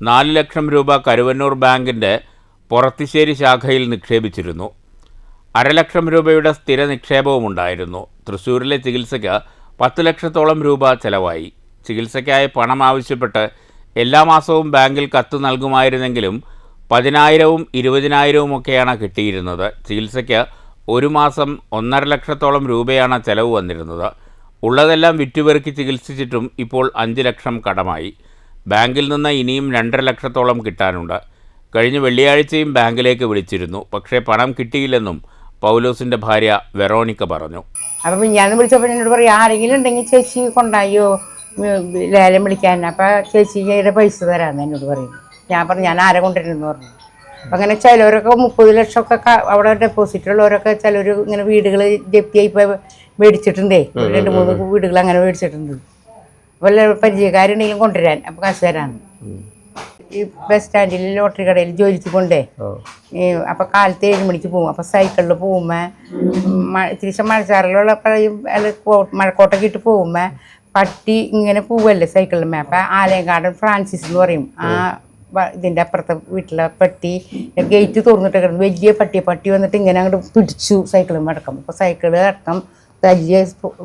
4 ലക്ഷം രൂപ കരുവന്നൂർ ബാങ്കിൻ്റെ പൊറത്തിശ്ശേരി ശാഖയിൽ നിക്ഷേപിച്ചിരുന്നു. 1/2 ലക്ഷം രൂപയുടെ സ്ഥിര നിക്ഷേപവുമുണ്ടായിരുന്നു. തൃശ്ശൂരിലെ ചികിത്സയ്ക്ക് 10 ലക്ഷത്തോളം രൂപ ചെലവായി. ചികിത്സയ്ക്കായി പണം ആവശ്യപ്പെട്ട് എല്ലാ മാസവും ബാങ്കിൽ കത്ത് നൽകുമായിരുന്നെങ്കിലും 10,000-ഉം 20,000-ഉം ഒക്കെയാണ് കിട്ടിയിരുന്നത്. ചികിത്സയ്ക്ക് ഒരു മാസം 1.5 ലക്ഷത്തോളം രൂപയാണ് ചെലവ് വന്നിരുന്നത്. ഉള്ളതെല്ലാം വിറ്റുപെറുക്കി ചികിത്സിച്ചിട്ടും ഇപ്പോൾ 5 ലക്ഷം കടമായി. ബാങ്കിൽ നിന്ന് ഇനിയും 2.5 ലക്ഷത്തോളം കിട്ടാനുണ്ട്. കഴിഞ്ഞ വെള്ളിയാഴ്ചയും ബാങ്കിലേക്ക് വിളിച്ചിരുന്നു. പക്ഷേ പണം കിട്ടിയില്ലെന്നും പൗലോസിൻ്റെ ഭാര്യ വെറോണിക്ക പറഞ്ഞു.
അപ്പം ഞാൻ വിളിച്ചപ്പോൾ എന്നോട് പറയും, ആരെങ്കിലും ഉണ്ടെങ്കിൽ ചേച്ചി കൊണ്ടായോ ലേലം വിളിക്കാൻ, അപ്പം ചേച്ചിയുടെ പൈസ തരാമെന്ന് എന്നോട് പറയും. ഞാൻ പറഞ്ഞു ഞാൻ ആരെ കൊണ്ടുവരുന്നു പറഞ്ഞു. അപ്പം അങ്ങനെ ചിലവരൊക്കെ 30 ലക്ഷമൊക്കെ അവിടെ ഡെപ്പോസിറ്റ് ഉള്ളവരൊക്കെ ചിലർ ഇങ്ങനെ വീടുകൾ ജപ്തിയായി ഇപ്പോൾ മേടിച്ചിട്ടുണ്ടേ. 2-3 വീടുകൾ അങ്ങനെ മേടിച്ചിട്ടുണ്ട്. വല്ല പരിചയക്കാരുണ്ടെങ്കിലും കൊണ്ടുവരാൻ അപ്പം കാശ് തരാമെന്ന്. ഈ ബസ് സ്റ്റാൻഡിൽ ലോട്ടറി കടയിൽ ജോലിക്ക് കൊണ്ടേ അപ്പം കാലത്ത് 7 മണിക്ക് പോകും. അപ്പം സൈക്കിളിൽ പോകുമ്പോൾ ഇത്തിരി മഴച്ചാറിലുള്ള മഴക്കോട്ടൊക്കെ ഇട്ട് പോകുമ്പോൾ പട്ടി ഇങ്ങനെ പോവല്ലേ സൈക്കിളിന്മേ. അപ്പം ആലയങ്കാടൻ ഫ്രാൻസിസ് എന്ന് പറയും. ആ ഇതിൻ്റെ അപ്പുറത്തെ വീട്ടിലെ പട്ടി ഗേറ്റ് തുറന്നിട്ട് കിടന്നു. വലിയ പട്ടി വന്നിട്ട് ഇങ്ങനെ അങ്ങോട്ട് പിടിച്ചു സൈക്കിളിന്മേ അടക്കം. അപ്പോൾ സൈക്കിള് അടക്കം തല്ലിയ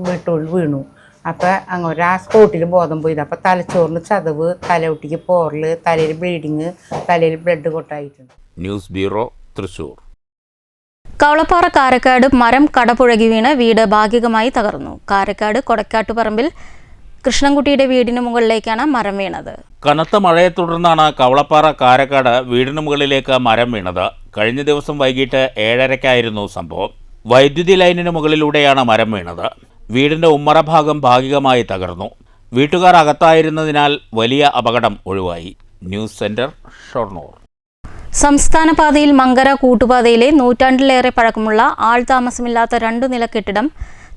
വീട്ടുള്ളിൽ വീണു. അപ്പം അങ്ങനെ ആ സ്പോട്ടിൽ ബോധം പോയത്. അപ്പം തലച്ചോറിന് ചതവ്, തലയൊട്ടിക്ക് പോറൽ, തലയിൽ ബ്ലീഡിങ്, തലയിൽ ബ്ലഡ് കൊട്ടായിട്ടുണ്ട്.
News bureau, Thrissur.
കവളപ്പാറ കാരക്കാട് മരം കടപുഴകി വീണ് വീട് ഭാഗികമായി തകർന്നു. കാരക്കാട് കൊടക്കാട്ടുപറമ്പിൽ കൃഷ്ണൻകുട്ടിയുടെ വീടിന് മുകളിലേക്കാണ് മരം വീണത്.
കനത്ത മഴയെ തുടർന്നാണ് കവളപ്പാറ കാരക്കാട് വീടിന് മുകളിലേക്ക് മരം വീണത്. കഴിഞ്ഞ ദിവസം വൈകിട്ട് 7:30-ക്കായിരുന്നു സംഭവം. വൈദ്യുതി ലൈനിന് മുകളിലൂടെയാണ് മരം വീണത്. വീടിൻ്റെ ഉമ്മറ ഭാഗം ഭാഗികമായി തകർന്നു. വീട്ടുകാർ അകത്തായിരുന്നതിനാൽ വലിയ അപകടം ഒഴിവായി. News centre, Shoranur.
സംസ്ഥാന പാതയിൽ മങ്കര കൂട്ടുപാതയിലെ 100 നൂറ്റാണ്ടിലേറെ പഴക്കമുള്ള ആൾതാമസമില്ലാത്ത 2 നില കെട്ടിടം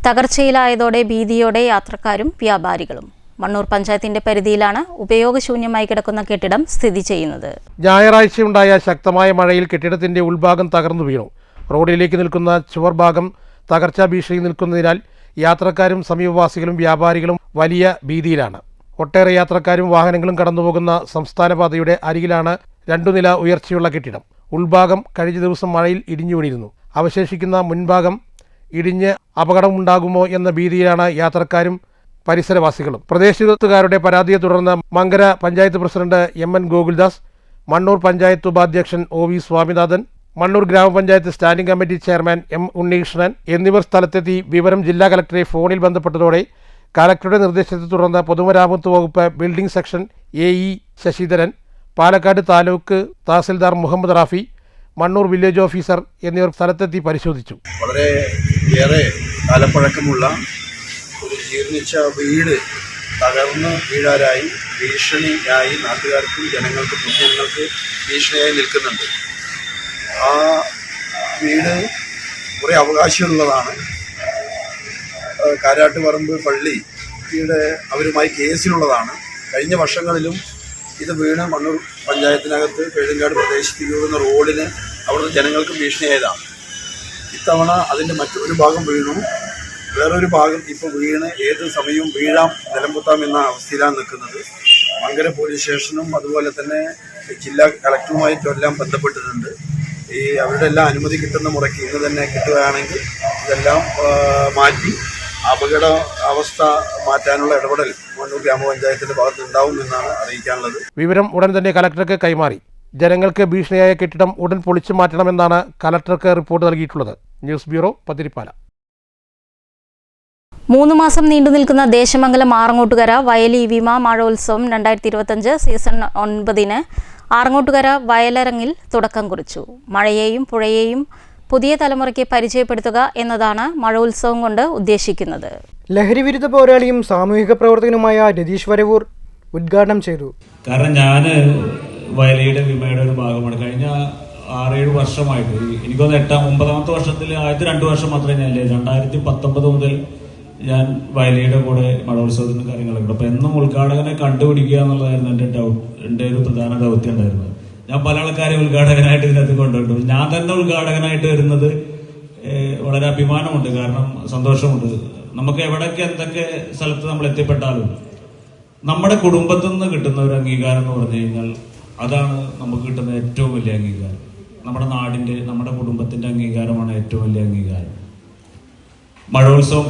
തകർച്ചയിലായതോടെ ഭീതിയോടെ യാത്രക്കാരും വ്യാപാരികളും. മണ്ണൂർ പഞ്ചായത്തിന്റെ പരിധിയിലാണ് ഉപയോഗശൂന്യമായി കിടക്കുന്ന കെട്ടിടം സ്ഥിതി ചെയ്യുന്നത്.
ഞായറാഴ്ചയുണ്ടായ ശക്തമായ മഴയിൽ കെട്ടിടത്തിന്റെ ഉൾഭാഗം തകർന്നു വീണു. റോഡിലേക്ക് നിൽക്കുന്ന ചുവർ ഭാഗം തകർച്ചാ ഭീഷണി നിൽക്കുന്നതിനാൽ യാത്രക്കാരും സമീപവാസികളും വ്യാപാരികളും വലിയ ഭീതിയിലാണ്. ഒട്ടേറെ യാത്രക്കാരും വാഹനങ്ങളും കടന്നുപോകുന്ന സംസ്ഥാന പാതയുടെ അരികിലാണ് 2 നില ഉയർച്ചയുള്ള കെട്ടിടം. ഉൾഭാഗം കഴിഞ്ഞ ദിവസം മഴയിൽ ഇടിഞ്ഞു വീണിരുന്നു. അവശേഷിക്കുന്ന മുൻഭാഗം ഇടിഞ്ഞ് അപകടമുണ്ടാകുമോ എന്ന ഭീതിയിലാണ് യാത്രക്കാരും പരിസരവാസികളും. പ്രദേശത്തുകാരുടെ പരാതിയെ തുടർന്ന് മങ്കര പഞ്ചായത്ത് പ്രസിഡന്റ് MN ഗോകുൽദാസ്, മണ്ണൂർ പഞ്ചായത്ത് ഉപാധ്യക്ഷൻ OV സ്വാമിനാഥൻ, മണ്ണൂർ ഗ്രാമപഞ്ചായത്ത് standing committee chairman M Unnikrishnan എന്നിവർ സ്ഥലത്തെത്തി വിവരം ജില്ലാ കലക്ടറെ ഫോണിൽ ബന്ധപ്പെട്ടതോടെ കലക്ടറുടെ നിർദ്ദേശത്തെ തുടർന്ന് പൊതുമരാമത്ത് വകുപ്പ് building section AE Sasidharan, Palakkad taluk tahsildar Muhammad Rafi, Mannur village officer എന്നിവർ സ്ഥലത്തെത്തി പരിശോധിച്ചു.
വളരെ ഏറെ കാലപ്പഴക്കമുള്ള ഒരു ജീർണിച്ച വീട് തകർന്ന് വീഴാനായി ഭീഷണിയായി നാട്ടുകാർക്കും ജനങ്ങൾക്കും പൊതുജനങ്ങൾക്ക് ഭീഷണിയായി നിൽക്കുന്നുണ്ട്. ആ വീട് കുറേ അവകാശമുള്ളതാണ്. കാരാട്ടുപറമ്പ് പള്ളിയുടെ അവരുമായി കേസിലുള്ളതാണ്. കഴിഞ്ഞ വർഷങ്ങളിലും ഇത് വീണ് മണ്ണൂർ പഞ്ചായത്തിനകത്ത് പെഴുങ്കാട് പ്രദേശത്തേക്ക് പോകുന്ന റോഡിന് അവിടുത്തെ ജനങ്ങൾക്ക് ഭീഷണിയായതാണ്. ഇത്തവണ അതിൻ്റെ മറ്റൊരു ഭാഗം വീണു. വേറൊരു ഭാഗം ഇപ്പോൾ വീണ് ഏത് സമയവും വീഴാം നിലംപൊത്താം എന്ന അവസ്ഥയിലാണ് നിൽക്കുന്നത്. മങ്കര പോലീസ് സ്റ്റേഷനും അതുപോലെ തന്നെ ജില്ലാ കളക്ടറുമായിട്ടെല്ലാം ബന്ധപ്പെട്ടിട്ടുണ്ട്. അവരുടെ എല്ലാം അനുമതി കിട്ടുന്ന മുറയ്ക്ക് ഇന്ന് തന്നെ കിട്ടുകയാണെങ്കിൽ ഇതെല്ലാം മാറ്റി അപകട അവസ്ഥ മാറ്റാനുള്ള ഇടപെടൽ മണ്ണൂർ ഗ്രാമപഞ്ചായത്തിന്റെ ഭാഗത്ത് ഉണ്ടാവുമെന്നാണ് അറിയിക്കാനുള്ളത്.
വിവരം ഉടൻ തന്നെ കലക്ടർക്ക് കൈമാറി. ജനങ്ങൾക്ക് ഭീഷണിയായ കെട്ടിടം ഉടൻ പൊളിച്ചു മാറ്റണമെന്നാണ് കലക്ടർക്ക് റിപ്പോർട്ട് നൽകിയിട്ടുള്ളത്. News bureau, Pathiripala.
3 മാസം നീണ്ടു നിൽക്കുന്ന ദേശമംഗലം ആറങ്ങോട്ടുകര വയലി വിമ മഴോത്സവം 2025 സീസൺ 9 ആറങ്ങോട്ടുകര വയലരങ്ങിൽ തുടക്കം കുറിച്ചു. മഴയെയും പുഴയെയും പുതിയ തലമുറയ്ക്ക് പരിചയപ്പെടുത്തുക എന്നതാണ് മഴോത്സവം കൊണ്ട് ഉദ്ദേശിക്കുന്നത്.
ലഹരിവിരുദ്ധ പോരാളിയും സാമൂഹിക പ്രവർത്തകനുമായ രതീഷ് വരവൂർ ഉദ്ഘാടനം ചെയ്തു.
കാരണം ഞാൻ വയലിയുടെ വിമയുടെ ഒരു ഭാഗമാണ്. കഴിഞ്ഞ 6-7 വർഷമായിട്ട് എനിക്കൊന്ന് 9-ാമത്തെ വർഷത്തിൽ ആദ്യത്തെ 2 വർഷം മാത്രമേ ഞാൻ 2019 മുതൽ ഞാൻ വയലിയുടെ കൂടെ മഴോത്സവത്തിന് കാര്യങ്ങളൊക്കെ. അപ്പോൾ എന്നും ഉദ്ഘാടകനെ കണ്ടുപിടിക്കുക എന്നുള്ളതായിരുന്നു എൻ്റെ ഒരു പ്രധാന ദൗത്യം ഉണ്ടായിരുന്നത്. ഞാൻ പല ആൾക്കാരെ ഉദ്ഘാടകനായിട്ട് ഇതിനകത്ത് കൊണ്ടുവന്നു. ഞാൻ തന്നെ ഉദ്ഘാടകനായിട്ട് വരുന്നത് വളരെ അഭിമാനമുണ്ട്. കാരണം സന്തോഷമുണ്ട്. നമുക്ക് എവിടെയൊക്കെ എന്തൊക്കെ സ്ഥലത്ത് നമ്മൾ എത്തിപ്പെട്ടാലും നമ്മുടെ കുടുംബത്തിൽ നിന്ന് കിട്ടുന്ന ഒരു അംഗീകാരം എന്ന് പറഞ്ഞു കഴിഞ്ഞാൽ അതാണ് നമുക്ക് കിട്ടുന്ന ഏറ്റവും വലിയ അംഗീകാരം. നമ്മുടെ നാടിൻ്റെ, നമ്മുടെ കുടുംബത്തിൻ്റെ അംഗീകാരമാണ് ഏറ്റവും വലിയ അംഗീകാരം. മഴോത്സവം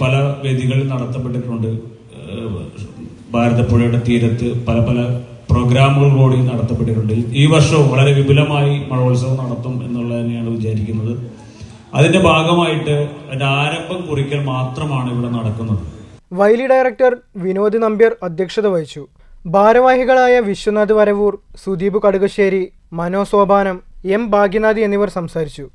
പല വേദികളിൽ നടത്തപ്പെട്ടിട്ടുണ്ട്. ഭാരതപ്പുഴയുടെ തീരത്ത് പല പ്രോഗ്രാമുകൾ കൂടി നടത്തപ്പെട്ടിട്ടുണ്ട്. ഈ വർഷവും വളരെ വിപുലമായി മഴോത്സവം നടത്തും എന്നുള്ളത് തന്നെയാണ് വിചാരിക്കുന്നത്. അതിന്റെ ഭാഗമായിട്ട് അതിന്റെ ആരംഭം കുറിക്കൽ മാത്രമാണ് ഇവിടെ നടക്കുന്നത്.
വയലി ഡയറക്ടർ വിനോദ് നമ്പ്യാർ അധ്യക്ഷത വഹിച്ചു. ഭാരവാഹികളായ വിശ്വനാഥ് വരവൂർ, സുദീപ് കടുകശ്ശേരി, മനോ സോപാനം, M ഭാഗ്യനാഥ് എന്നിവർ സംസാരിച്ചു.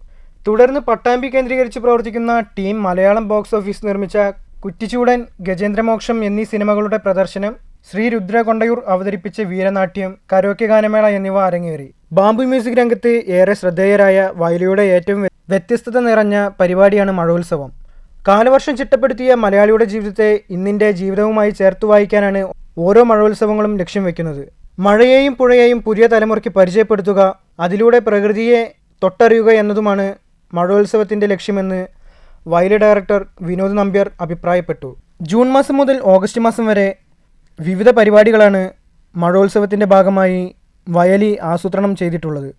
തുടർന്ന് പട്ടാമ്പി കേന്ദ്രീകരിച്ച് പ്രവർത്തിക്കുന്ന ടീം മലയാളം ബോക്സ് ഓഫീസ് നിർമ്മിച്ച കുറ്റിച്ചൂടൻ, ഗജേന്ദ്രമോക്ഷം എന്നീ സിനിമകളുടെ പ്രദർശനം, ശ്രീ രുദ്ര കൊണ്ടയൂർ അവതരിപ്പിച്ച വീരനാട്യം, കരോക്കെ ഗാനമേള എന്നിവ അരങ്ങേറി. ബാംബു മ്യൂസിക് രംഗത്ത് ഏറെ ശ്രദ്ധേയരായ വയലിയുടെ ഏറ്റവും വ്യത്യസ്തത നിറഞ്ഞ പരിപാടിയാണ് മഴോത്സവം. കാലവർഷം ചിട്ടപ്പെടുത്തിയ മലയാളിയുടെ ജീവിതത്തെ ഇന്നിൻ്റെ ജീവിതവുമായി ചേർത്തു വായിക്കാനാണ് ഓരോ മഴോത്സവങ്ങളും ലക്ഷ്യം വെക്കുന്നത്. മഴയെയും പുഴയെയും പുതിയ തലമുറയ്ക്ക് പരിചയപ്പെടുത്തുക, അതിലൂടെ പ്രകൃതിയെ തൊട്ടറിയുക എന്നതുമാണ് മഴോത്സവത്തിൻ്റെ ലക്ഷ്യമെന്ന് വയലി ഡയറക്ടർ വിനോദ് നമ്പ്യാർ അഭിപ്രായപ്പെട്ടു. ജൂൺ മാസം മുതൽ ഓഗസ്റ്റ് മാസം വരെ വിവിധ പരിപാടികളാണ് മഴോത്സവത്തിൻ്റെ ഭാഗമായി വയലി ആസൂത്രണം ചെയ്തിട്ടുള്ളത്.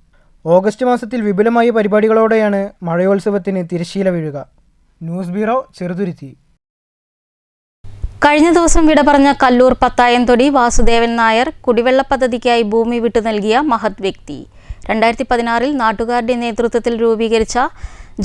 ഓഗസ്റ്റ് മാസത്തിൽ വിപുലമായ പരിപാടികളോടെയാണ് മഴയോത്സവത്തിന് തിരശ്ശീല വീഴുക. News bureau, Cheruthuruthy.
കഴിഞ്ഞ ദിവസം വിട പറഞ്ഞ കല്ലൂർ പത്തായംതൊടി വാസുദേവൻ നായർ കുടിവെള്ള പദ്ധതിക്കായി ഭൂമി വിട്ടു നൽകിയ മഹത് വ്യക്തി. 2016 നാട്ടുകാരുടെ നേതൃത്വത്തിൽ രൂപീകരിച്ച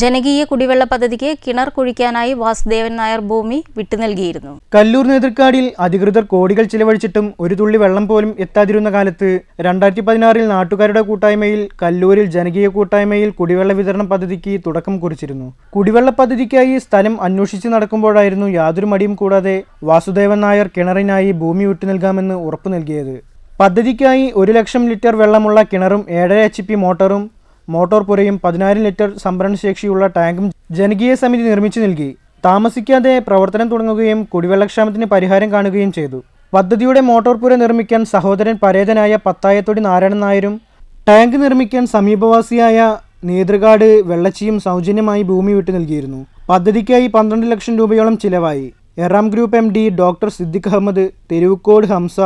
ജനകീയ കുടിവെള്ള പദ്ധതിക്ക് കിണർ കുഴിക്കാനായി വാസുദേവൻ നായർ ഭൂമി വിട്ടു നൽകിയിരുന്നു.
കല്ലൂർ നേതൃക്കാടിൽ അധികൃതർ കോടികൾ ചിലവഴിച്ചിട്ടും ഒരു തുള്ളി വെള്ളം പോലും എത്താതിരുന്ന കാലത്ത് 2016 നാട്ടുകാരുടെ കൂട്ടായ്മയിൽ കല്ലൂരിൽ ജനകീയ കൂട്ടായ്മയിൽ കുടിവെള്ള വിതരണ പദ്ധതിക്ക് തുടക്കം കുറിച്ചിരുന്നു. കുടിവെള്ള പദ്ധതിക്കായി സ്ഥലം അന്വേഷിച്ച് നടക്കുമ്പോഴായിരുന്നു യാതൊരു മടിയും കൂടാതെ വാസുദേവൻ നായർ കിണറിനായി ഭൂമി വിട്ടു നൽകാമെന്ന് ഉറപ്പു നൽകിയത്. പദ്ധതിക്കായി 1 ലക്ഷം ലിറ്റർ വെള്ളമുള്ള കിണറും 7.5 HP മോട്ടോറും മോട്ടോർ പുരയും 10,000 ലിറ്റർ സംഭരണശേഷിയുള്ള ടാങ്കും ജനകീയ സമിതി നിർമ്മിച്ചു നൽകി. താമസിക്കാതെ പ്രവർത്തനം തുടങ്ങുകയും കുടിവെള്ളക്ഷാമത്തിന് പരിഹാരം കാണുകയും ചെയ്തു. പദ്ധതിയുടെ മോട്ടോർ പുര നിർമ്മിക്കാൻ സഹോദരൻ പരേതനായ പത്തായത്തൊടി നാരായണൻ നായരും ടാങ്ക് നിർമ്മിക്കാൻ സമീപവാസിയായ നേതൃകാട് വെള്ളച്ചിയും സൗജന്യമായി ഭൂമി വിട്ടു നൽകിയിരുന്നു. പദ്ധതിക്കായി 12 ലക്ഷം രൂപയോളം ചിലവായി. Eram group MD doctor Siddique Ahammed, Theruvukode Hamsa,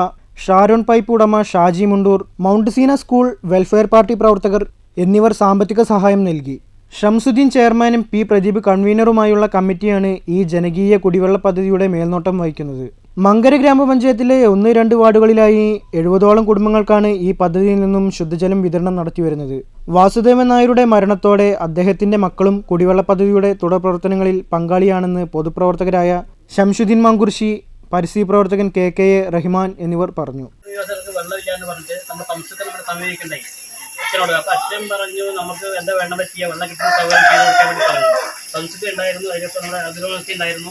Sharon pipe ഉടമ Shaji Mundur, mount Seena school welfare party പ്രവർത്തകർ എന്നിവർ സാമ്പത്തിക സഹായം നൽകി. ഷംസുദ്ദീൻ ചെയർമാനും P. പ്രദീപ് കൺവീനറുമായുള്ള കമ്മിറ്റിയാണ് ഈ ജനകീയ കുടിവെള്ള പദ്ധതിയുടെ മേൽനോട്ടം വഹിക്കുന്നത്. മങ്കര ഗ്രാമപഞ്ചായത്തിലെ 1-2 വാർഡുകളിലായി 70ഓളം കുടുംബങ്ങൾക്കാണ് ഈ പദ്ധതിയിൽ നിന്നും ശുദ്ധജലം വിതരണം നടത്തിവരുന്നത്. വാസുദേവൻ നായരുടെ മരണത്തോടെ അദ്ദേഹത്തിന്റെ മക്കളും കുടിവെള്ള പദ്ധതിയുടെ തുടർ പ്രവർത്തനങ്ങളിൽ പങ്കാളിയാണെന്ന് പൊതുപ്രവർത്തകരായ ഷംസുദ്ദീൻ മങ്കുർശി, പരിസ്ഥിതി പ്രവർത്തകൻ KK റഹ്മാൻ എന്നിവർ പറഞ്ഞു.
അച്ഛൻ പറഞ്ഞു നമുക്ക് എന്താ വേണ്ട പറ്റിയ വെള്ളം കിട്ടുന്ന സൗകര്യം ചെയ്ത് കൊടുക്കാൻ വേണ്ടി പറഞ്ഞു. സംസ്കൃതി ഉണ്ടായിരുന്നു, അതിനൊപ്പം നമ്മുടെ അതിർവ്യവസ്ഥ ഉണ്ടായിരുന്നു.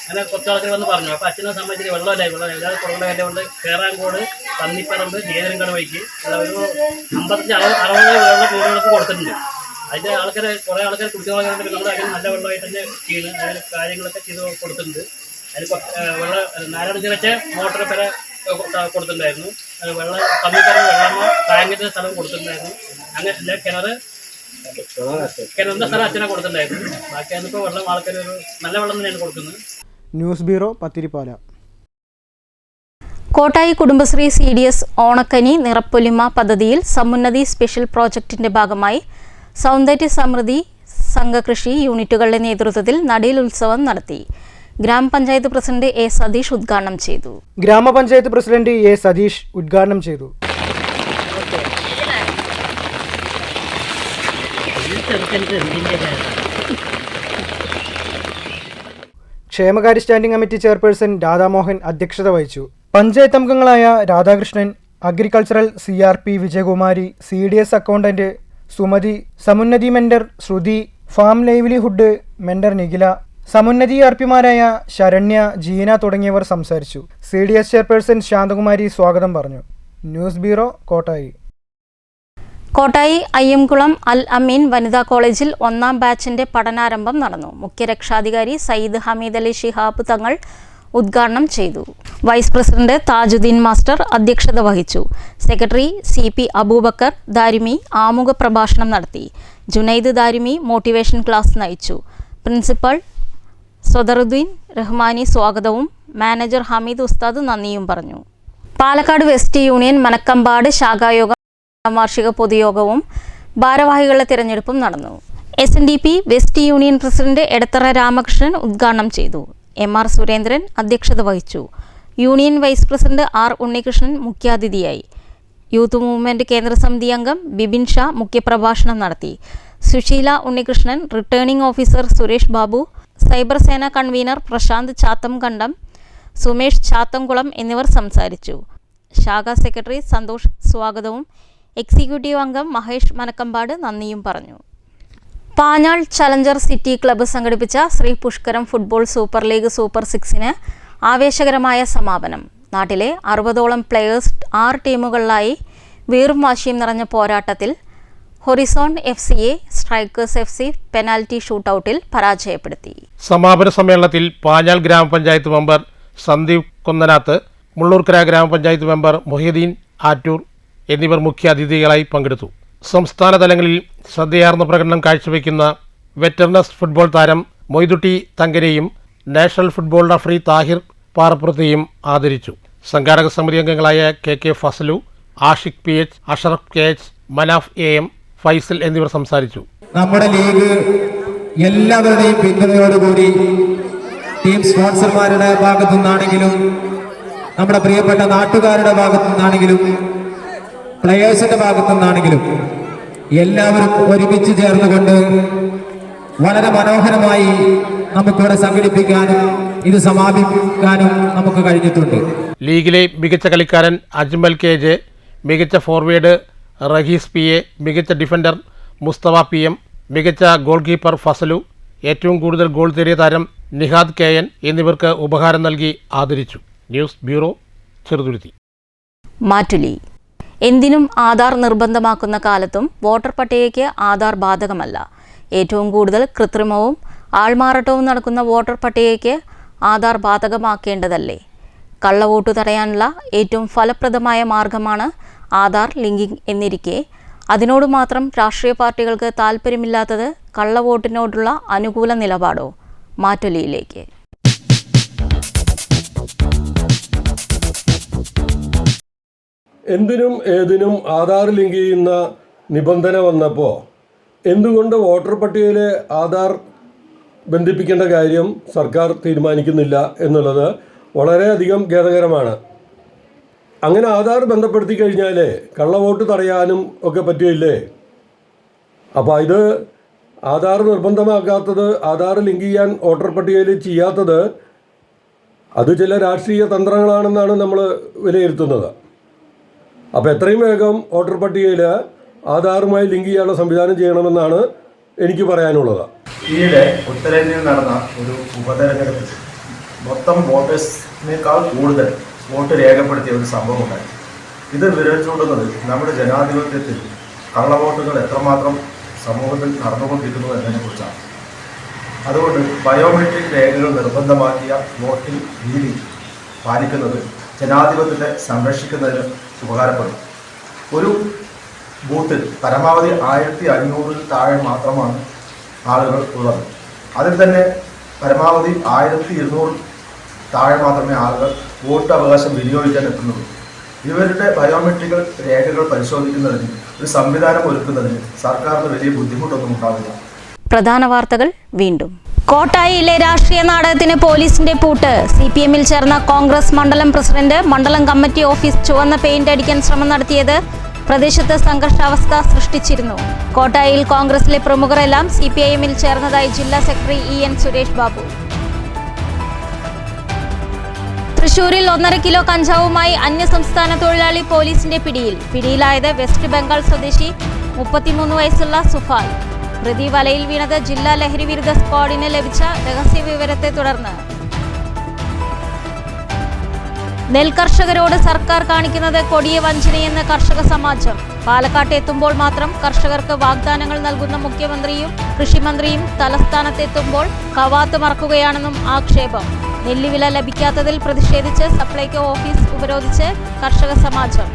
അങ്ങനെ കുറച്ച് ആൾക്കാർ വന്ന് പറഞ്ഞു. അപ്പോൾ അച്ഛനെ സംബന്ധിച്ച് വെള്ളമല്ല, എല്ലാവരും കുറവുള്ള കൊണ്ട് കേറാങ്കോട്, പന്നിപ്പറമ്പ്, ജയതരങ്കട വഴിക്ക് ഒരു 55-60 വീടുകൾക്ക് കൊടുത്തിട്ടുണ്ട്. അതിൻ്റെ ആൾക്കാർ കുറേ ആൾക്കാർ കുടിച്ചുകൊണ്ട് നമ്മൾ അതിന് നല്ല വെള്ളമായിട്ട് തന്നെ ചെയ്യുന്നു. അതിന് കാര്യങ്ങളൊക്കെ ചെയ്ത് കൊടുത്തിട്ടുണ്ട്. അതിന് വെള്ളം 4 വെച്ച മോട്ടർ വരെ കൊടുത്തിട്ടുണ്ടായിരുന്നു. വെള്ളം പന്നിപ്പറമ്പ് വെള്ളമോ ടാങ്കിൻ്റെ സ്ഥലം കൊടുത്തിട്ടുണ്ടായിരുന്നു. അങ്ങനെ എല്ലാ കിണറിൻ്റെ സ്ഥലം അച്ഛനെ കൊടുത്തിട്ടുണ്ടായിരുന്നു. ബാക്കി അതിപ്പോൾ വെള്ളം ആൾക്കാർ ഒരു നല്ല വെള്ളം തന്നെയാണ് കൊടുക്കുന്നത്.
News bureau, Pathirippala.
Kottayi Kudumbashree CDS Onakkani Nirappolima പദ്ധതിയിൽ സമുന്നതി സ്പെഷ്യൽ പ്രോജക്റ്റിന്റെ ഭാഗമായി സൗന്ദര്യ സമൃദ്ധി സംഘകൃഷി യൂണിറ്റുകളുടെ നേതൃത്വത്തിൽ നടീൽ ഉത്സവം നടത്തി. ഗ്രാമപഞ്ചായത്ത് പ്രസിഡന്റ് A. സതീഷ് ഉദ്ഘാടനം ചെയ്തു.
ഗ്രാമപഞ്ചായത്ത് പ്രസിഡന്റ് A. സതീഷ് ഉദ്ഘാടനം ചെയ്തു. ക്ഷേമകാര്യ സ്റ്റാൻഡിംഗ് കമ്മിറ്റി ചെയർപേഴ്സൺ രാധാമോഹൻ അധ്യക്ഷത വഹിച്ചു. പഞ്ചായത്ത് അംഗങ്ങളായ Radhakrishnan, agricultural CRP Vijayakumari, CDS accountant Sumathi, Samunnathi mentor Sruthi, farm livelihood mentor Nikhila, Samunnathi RPമാരായ ശരണ്യ, ജീന തുടങ്ങിയവർ സംസാരിച്ചു. CDS ചെയർപേഴ്സൺ ശാന്തകുമാരി സ്വാഗതം പറഞ്ഞു. News bureau, Kottayi.
കോട്ടായി അയ്യംകുളം അൽ അമീൻ വനിതാ കോളേജിൽ 1ാം ബാച്ചിന്റെ പഠനാരംഭം നടന്നു. മുഖ്യ രക്ഷാധികാരി സയ്യിദ് ഹമീദ് അലി ശിഹാബ് തങ്ങൾ ഉദ്ഘാടനം ചെയ്തു. വൈസ് പ്രസിഡന്റ് താജുദ്ദീൻ മാസ്റ്റർ അധ്യക്ഷത വഹിച്ചു. സെക്രട്ടറി CP അബൂബക്കർ ദാരിമി ആമുഖ പ്രഭാഷണം നടത്തി. ജുനൈദ് ദാരിമി മോട്ടിവേഷൻ ക്ലാസ് നയിച്ചു. പ്രിൻസിപ്പൽ സദറുദ്ദീൻ റഹ്മാനി സ്വാഗതവും മാനേജർ ഹമീദ് ഉസ്താദ് നന്ദിയും പറഞ്ഞു. പാലക്കാട് വെസ്റ്റ് യൂണിയൻ മനക്കമ്പാട് ശാഖായോഗം വാർഷിക പൊതുയോഗവും ഭാരവാഹികളുടെ തിരഞ്ഞെടുപ്പും നടന്നു. SNDP west union president Edathara Ramakrishnan ഉദ്ഘാടനം ചെയ്തു. MR സുരേന്ദ്രൻ അധ്യക്ഷത വഹിച്ചു. Union vice president R Unnikrishnan മുഖ്യാതിഥിയായി. യൂത്ത് മൂവ്മെന്റ് കേന്ദ്ര സമിതി അംഗം ബിബിൻ ഷാ മുഖ്യപ്രഭാഷണം നടത്തി. Susheela Unnikrishnan, returning officer Suresh Babu, cyber Sena convener Prashanth Chathamkandam, Sumesh Chathamkulam എന്നിവർ സംസാരിച്ചു. ശാഖാ സെക്രട്ടറി സന്തോഷ് സ്വാഗതവും എക്സിക്യൂട്ടീവ് അംഗം മഹേഷ് മനക്കമ്പാട് നന്ദിയും പറഞ്ഞു. പാഞ്ഞാൾ ചലഞ്ചർ സിറ്റി ക്ലബ്ബ് സംഘടിപ്പിച്ച Shri Pushkaram football super league super 6-ന് ആവേശകരമായ സമാപനം. നാട്ടിലെ 60ഓളം പ്ലെയേഴ്സ് 6 ടീമുകളിലായി വീറും വാശിയും നിറഞ്ഞ പോരാട്ടത്തിൽ ഹൊറിസോൺ FCയെ സ്ട്രൈക്കേഴ്സ് FC പെനാൽറ്റി ഷൂട്ടൌട്ടിൽ പരാജയപ്പെടുത്തി.
സമാപന സമ്മേളനത്തിൽ പാഞ്ഞാൾ ഗ്രാമപഞ്ചായത്ത് മെമ്പർ സന്ദീപ് കൊന്നനാത്ത്, മുള്ളൂർക്കര ഗ്രാമപഞ്ചായത്ത് മെമ്പർ മൊഹീദ്ദീൻ ആറ്റൂർ എന്നിവർ മുഖ്യ അതിഥികളായി പങ്കെടുത്തു. സംസ്ഥാന തലങ്ങളിൽ ശ്രദ്ധയാർന്ന പ്രകടനം കാഴ്ചവെക്കുന്ന വെറ്റർനസ് ഫുട്ബോൾ താരം മൊയ്തുട്ടി തങ്കനെയും നാഷണൽ ഫുട്ബോൾ റഫറി താഹിർ പാറപ്പുറത്തെയും ആദരിച്ചു. സംഘാടക സമിതി അംഗങ്ങളായ KK Fazal, Ashiq PH, Ashraf KH, Manaf AM, Faisal എന്നിവർ സംസാരിച്ചു.
നമ്മുടെ ലീഗ് എല്ലാവരുടെയും പിന്തുണയോടുകൂടി ടീം സ്പോൺസർമാരുടെ ഭാഗത്തു നിന്നാണെങ്കിലും നമ്മുടെ പ്രിയപ്പെട്ട നാട്ടുകാരുടെ ഭാഗത്തു നിന്നാണെങ്കിലും പ്ലെയേഴ്സിന്റെ ഭാഗത്തു നിന്നാണെങ്കിലും എല്ലാവരും ഒരുമിച്ച് ചേർന്നുകൊണ്ട് വളരെ മനോഹരമായി നമുക്കിവിടെ സംഘടിപ്പിക്കാനും ഇത് സമാപിക്കാനും നമുക്ക് കഴിഞ്ഞിട്ടുണ്ട്.
ലീഗിലെ മികച്ച കളിക്കാരൻ അജ്മൽ KJ, മികച്ച ഫോർവേഡ് റഹീസ് PA, മികച്ച ഡിഫൻഡർ മുസ്തഫ PM, മികച്ച ഗോൾ കീപ്പർ ഫസലു, ഏറ്റവും കൂടുതൽ ഗോൾ നേടിയ താരം നിഹാദ് KN എന്നിവർക്ക് ഉപഹാരം നൽകി ആദരിച്ചു. News bureau, Cheruthuruthy.
മാറ്റുലി. എന്തിനും ആധാർ നിർബന്ധമാക്കുന്ന കാലത്തും വോട്ടർ പട്ടികയ്ക്ക് ആധാർ ബാധകമല്ല. ഏറ്റവും കൂടുതൽ കൃത്രിമവും ആൾമാറാട്ടവും നടക്കുന്ന വോട്ടർ പട്ടികയ്ക്ക് ആധാർ ബാധകമാക്കേണ്ടതല്ലേ? കള്ളവോട്ട് തടയാനുള്ള ഏറ്റവും ഫലപ്രദമായ മാർഗമാണ് ആധാർ ലിങ്കിങ് എന്നിരിക്കെ അതിനോട് മാത്രം രാഷ്ട്രീയ പാർട്ടികൾക്ക് താൽപ്പര്യമില്ലാത്തത് കള്ളവോട്ടിനോടുള്ള അനുകൂല നിലപാടോ? മാറ്റൊലിയിലേക്ക്.
എന്തിനും ഏതിനും ആധാർ ലിങ്ക് ചെയ്യുന്ന നിബന്ധന വന്നപ്പോൾ എന്തുകൊണ്ട് വോട്ടർ പട്ടികയിലെ ആധാർ ബന്ധിപ്പിക്കേണ്ട കാര്യം സർക്കാർ തീരുമാനിക്കുന്നില്ല എന്നുള്ളത് വളരെയധികം ഖേദകരമാണ്. അങ്ങനെ ആധാർ ബന്ധപ്പെടുത്തി കഴിഞ്ഞാൽ കള്ളവോട്ട് തടയാനും ഒക്കെ പറ്റില്ലേ? അപ്പോൾ ഇത് ആധാർ നിർബന്ധമാക്കാത്തത്, ആധാർ ലിങ്ക് ചെയ്യാൻ വോട്ടർ പട്ടികയിൽ ചെയ്യാത്തത് അത് ചില രാഷ്ട്രീയ തന്ത്രങ്ങളാണെന്നാണ് നമ്മൾ വിലയിരുത്തുന്നത്. അപ്പോൾ എത്രയും വേഗം വോട്ടർ പട്ടികയിൽ ആധാറുമായി ലിങ്ക് ചെയ്യാനുള്ള സംവിധാനം ചെയ്യണമെന്നാണ് എനിക്ക് പറയാനുള്ളത്.
ഈയിടെ ഉത്തരേന്ത്യയിൽ നടന്ന ഒരു ഉപതെരഞ്ഞെടുപ്പിൽ മൊത്തം വോട്ടേഴ്സിനേക്കാൾ കൂടുതൽ വോട്ട് രേഖപ്പെടുത്തിയ ഒരു സംഭവം ഉണ്ടായി. ഇത് വിരൽ ചൂണ്ടുന്നത് നമ്മുടെ ജനാധിപത്യത്തിൽ കള്ളവോട്ടുകൾ എത്രമാത്രം സമൂഹത്തിൽ നടന്നുകൊണ്ടിരിക്കുന്നു എന്നതിനെക്കുറിച്ചാണ്. അതുകൊണ്ട് ബയോമെട്രിക് രേഖകൾ നിർബന്ധമാക്കിയ വോട്ടിംഗ് രീതി പാലിക്കുന്നത് ജനാധിപത്യത്തെ സംരക്ഷിക്കുന്നതിന് ഉപകാരപ്പെടും. ഒരു ബൂത്തിൽ പരമാവധി 1500 താഴെ മാത്രമാണ് ആളുകൾ ഉള്ളത്. അതിൽ തന്നെ പരമാവധി 1200 താഴെ മാത്രമേ ആളുകൾ വോട്ട് അവകാശം വിനിയോഗിക്കാൻ എത്തുന്നുള്ളൂ. ഇവരുടെ ബയോമെട്രിക്കൽ രേഖകൾ പരിശോധിക്കുന്നതിന് ഒരു സംവിധാനം ഒരുക്കുന്നതിന് സർക്കാരിന് വലിയ ബുദ്ധിമുട്ടൊന്നും ഉണ്ടാവില്ല.
പ്രധാന വാർത്തകൾ വീണ്ടും. കോട്ടായിയിലെ രാഷ്ട്രീയ നാടകത്തിന് പോലീസിന്റെ പൂട്ട്. CPM-ൽ ചേർന്ന കോൺഗ്രസ് മണ്ഡലം പ്രസിഡന്റ് മണ്ഡലം കമ്മിറ്റി ഓഫീസ് ചുവന്ന പെയിന്റ് അടിക്കാൻ ശ്രമം നടത്തിയത് പ്രദേശത്ത് സംഘർഷാവസ്ഥ സൃഷ്ടിച്ചിരുന്നു. കോട്ടായിൽ കോൺഗ്രസിലെ പ്രമുഖരെല്ലാം CPIM-ൽ ചേർന്നതായി ജില്ലാ സെക്രട്ടറി EN സുരേഷ് ബാബു. തൃശൂരിൽ 1.5 കിലോ കഞ്ചാവുമായി അന്യസംസ്ഥാന തൊഴിലാളി പോലീസിന്റെ പിടിയിൽ. പിടിയിലായത് വെസ്റ്റ് ബംഗാൾ സ്വദേശി 33 വയസ്സുള്ള സുഫാൽ. പ്രതി വലയിൽ വീണത് ജില്ലാ ലഹരി വിരുദ്ധ സ്ക്വാഡിന് ലഭിച്ച രഹസ്യ വിവരത്തെ തുടർന്ന്. നെൽകർഷകരോട് സർക്കാർ കാണിക്കുന്നത് കൊടിയ വഞ്ചനയെന്ന് കർഷക സമാജം. പാലക്കാട്ട് എത്തുമ്പോൾ മാത്രം കർഷകർക്ക് വാഗ്ദാനങ്ങൾ നൽകുന്ന മുഖ്യമന്ത്രിയും കൃഷിമന്ത്രിയും തലസ്ഥാനത്തെത്തുമ്പോൾ കവാത്ത് മറക്കുകയാണെന്നും ആക്ഷേപം. നെല്ലുവില ലഭിക്കാത്തതിൽ പ്രതിഷേധിച്ച് സപ്ലൈകോ ഓഫീസ് ഉപരോധിച്ച് കർഷക സമാജം.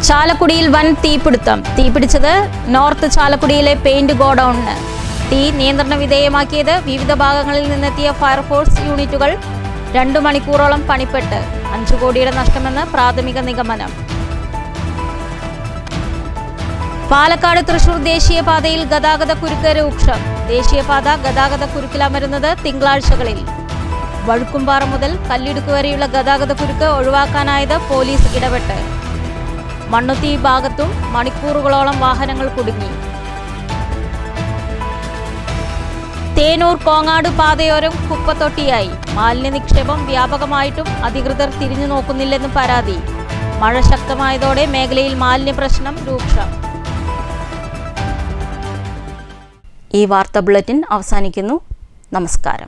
ചാലക്കുടിയിൽ വൻ തീപിടുത്തം. തീപിടിച്ചത് നോർത്ത് ചാലക്കുടിയിലെ പെയിന്റ് ഗോഡൌണിന്. തീ നിയന്ത്രണ വിധേയമാക്കിയത് വിവിധ ഭാഗങ്ങളിൽ നിന്നെത്തിയ ഫയർഫോഴ്സ് യൂണിറ്റുകൾ. 2 മണിക്കൂറോളം പണിപ്പെട്ട് 5 കോടിയുടെ നഷ്ടമെന്ന് പ്രാഥമിക നിഗമനം. പാലക്കാട് തൃശൂർ ദേശീയപാതയിൽ ഗതാഗത കുരുക്ക് രൂക്ഷം. ദേശീയപാത ഗതാഗത കുരുക്കിലമരുന്നത് തിങ്കളാഴ്ചകളിൽ. വഴുക്കുംപാറ മുതൽ കല്ലിടുക്ക് വരെയുള്ള ഗതാഗത കുരുക്ക് ഒഴിവാക്കാനായത് പോലീസ് ഇടപെട്ട്. മണ്ണുത്തി ഭാഗത്തും മണിക്കൂറുകളോളം വാഹനങ്ങൾ കുടുങ്ങി. തേനൂർ കോങ്ങാട് പാതയോരം കുപ്പത്തൊട്ടിയായി. മാലിന്യ നിക്ഷേപം വ്യാപകമായിട്ടും അധികൃതർ തിരിഞ്ഞു നോക്കുന്നില്ലെന്ന് പരാതി. മഴ ശക്തമായതോടെ മേഖലയിൽ മാലിന്യ പ്രശ്നം രൂക്ഷം. ഈ വാർത്താ ബുള്ളറ്റിൻ അവസാനിക്കുന്നു. നമസ്കാരം.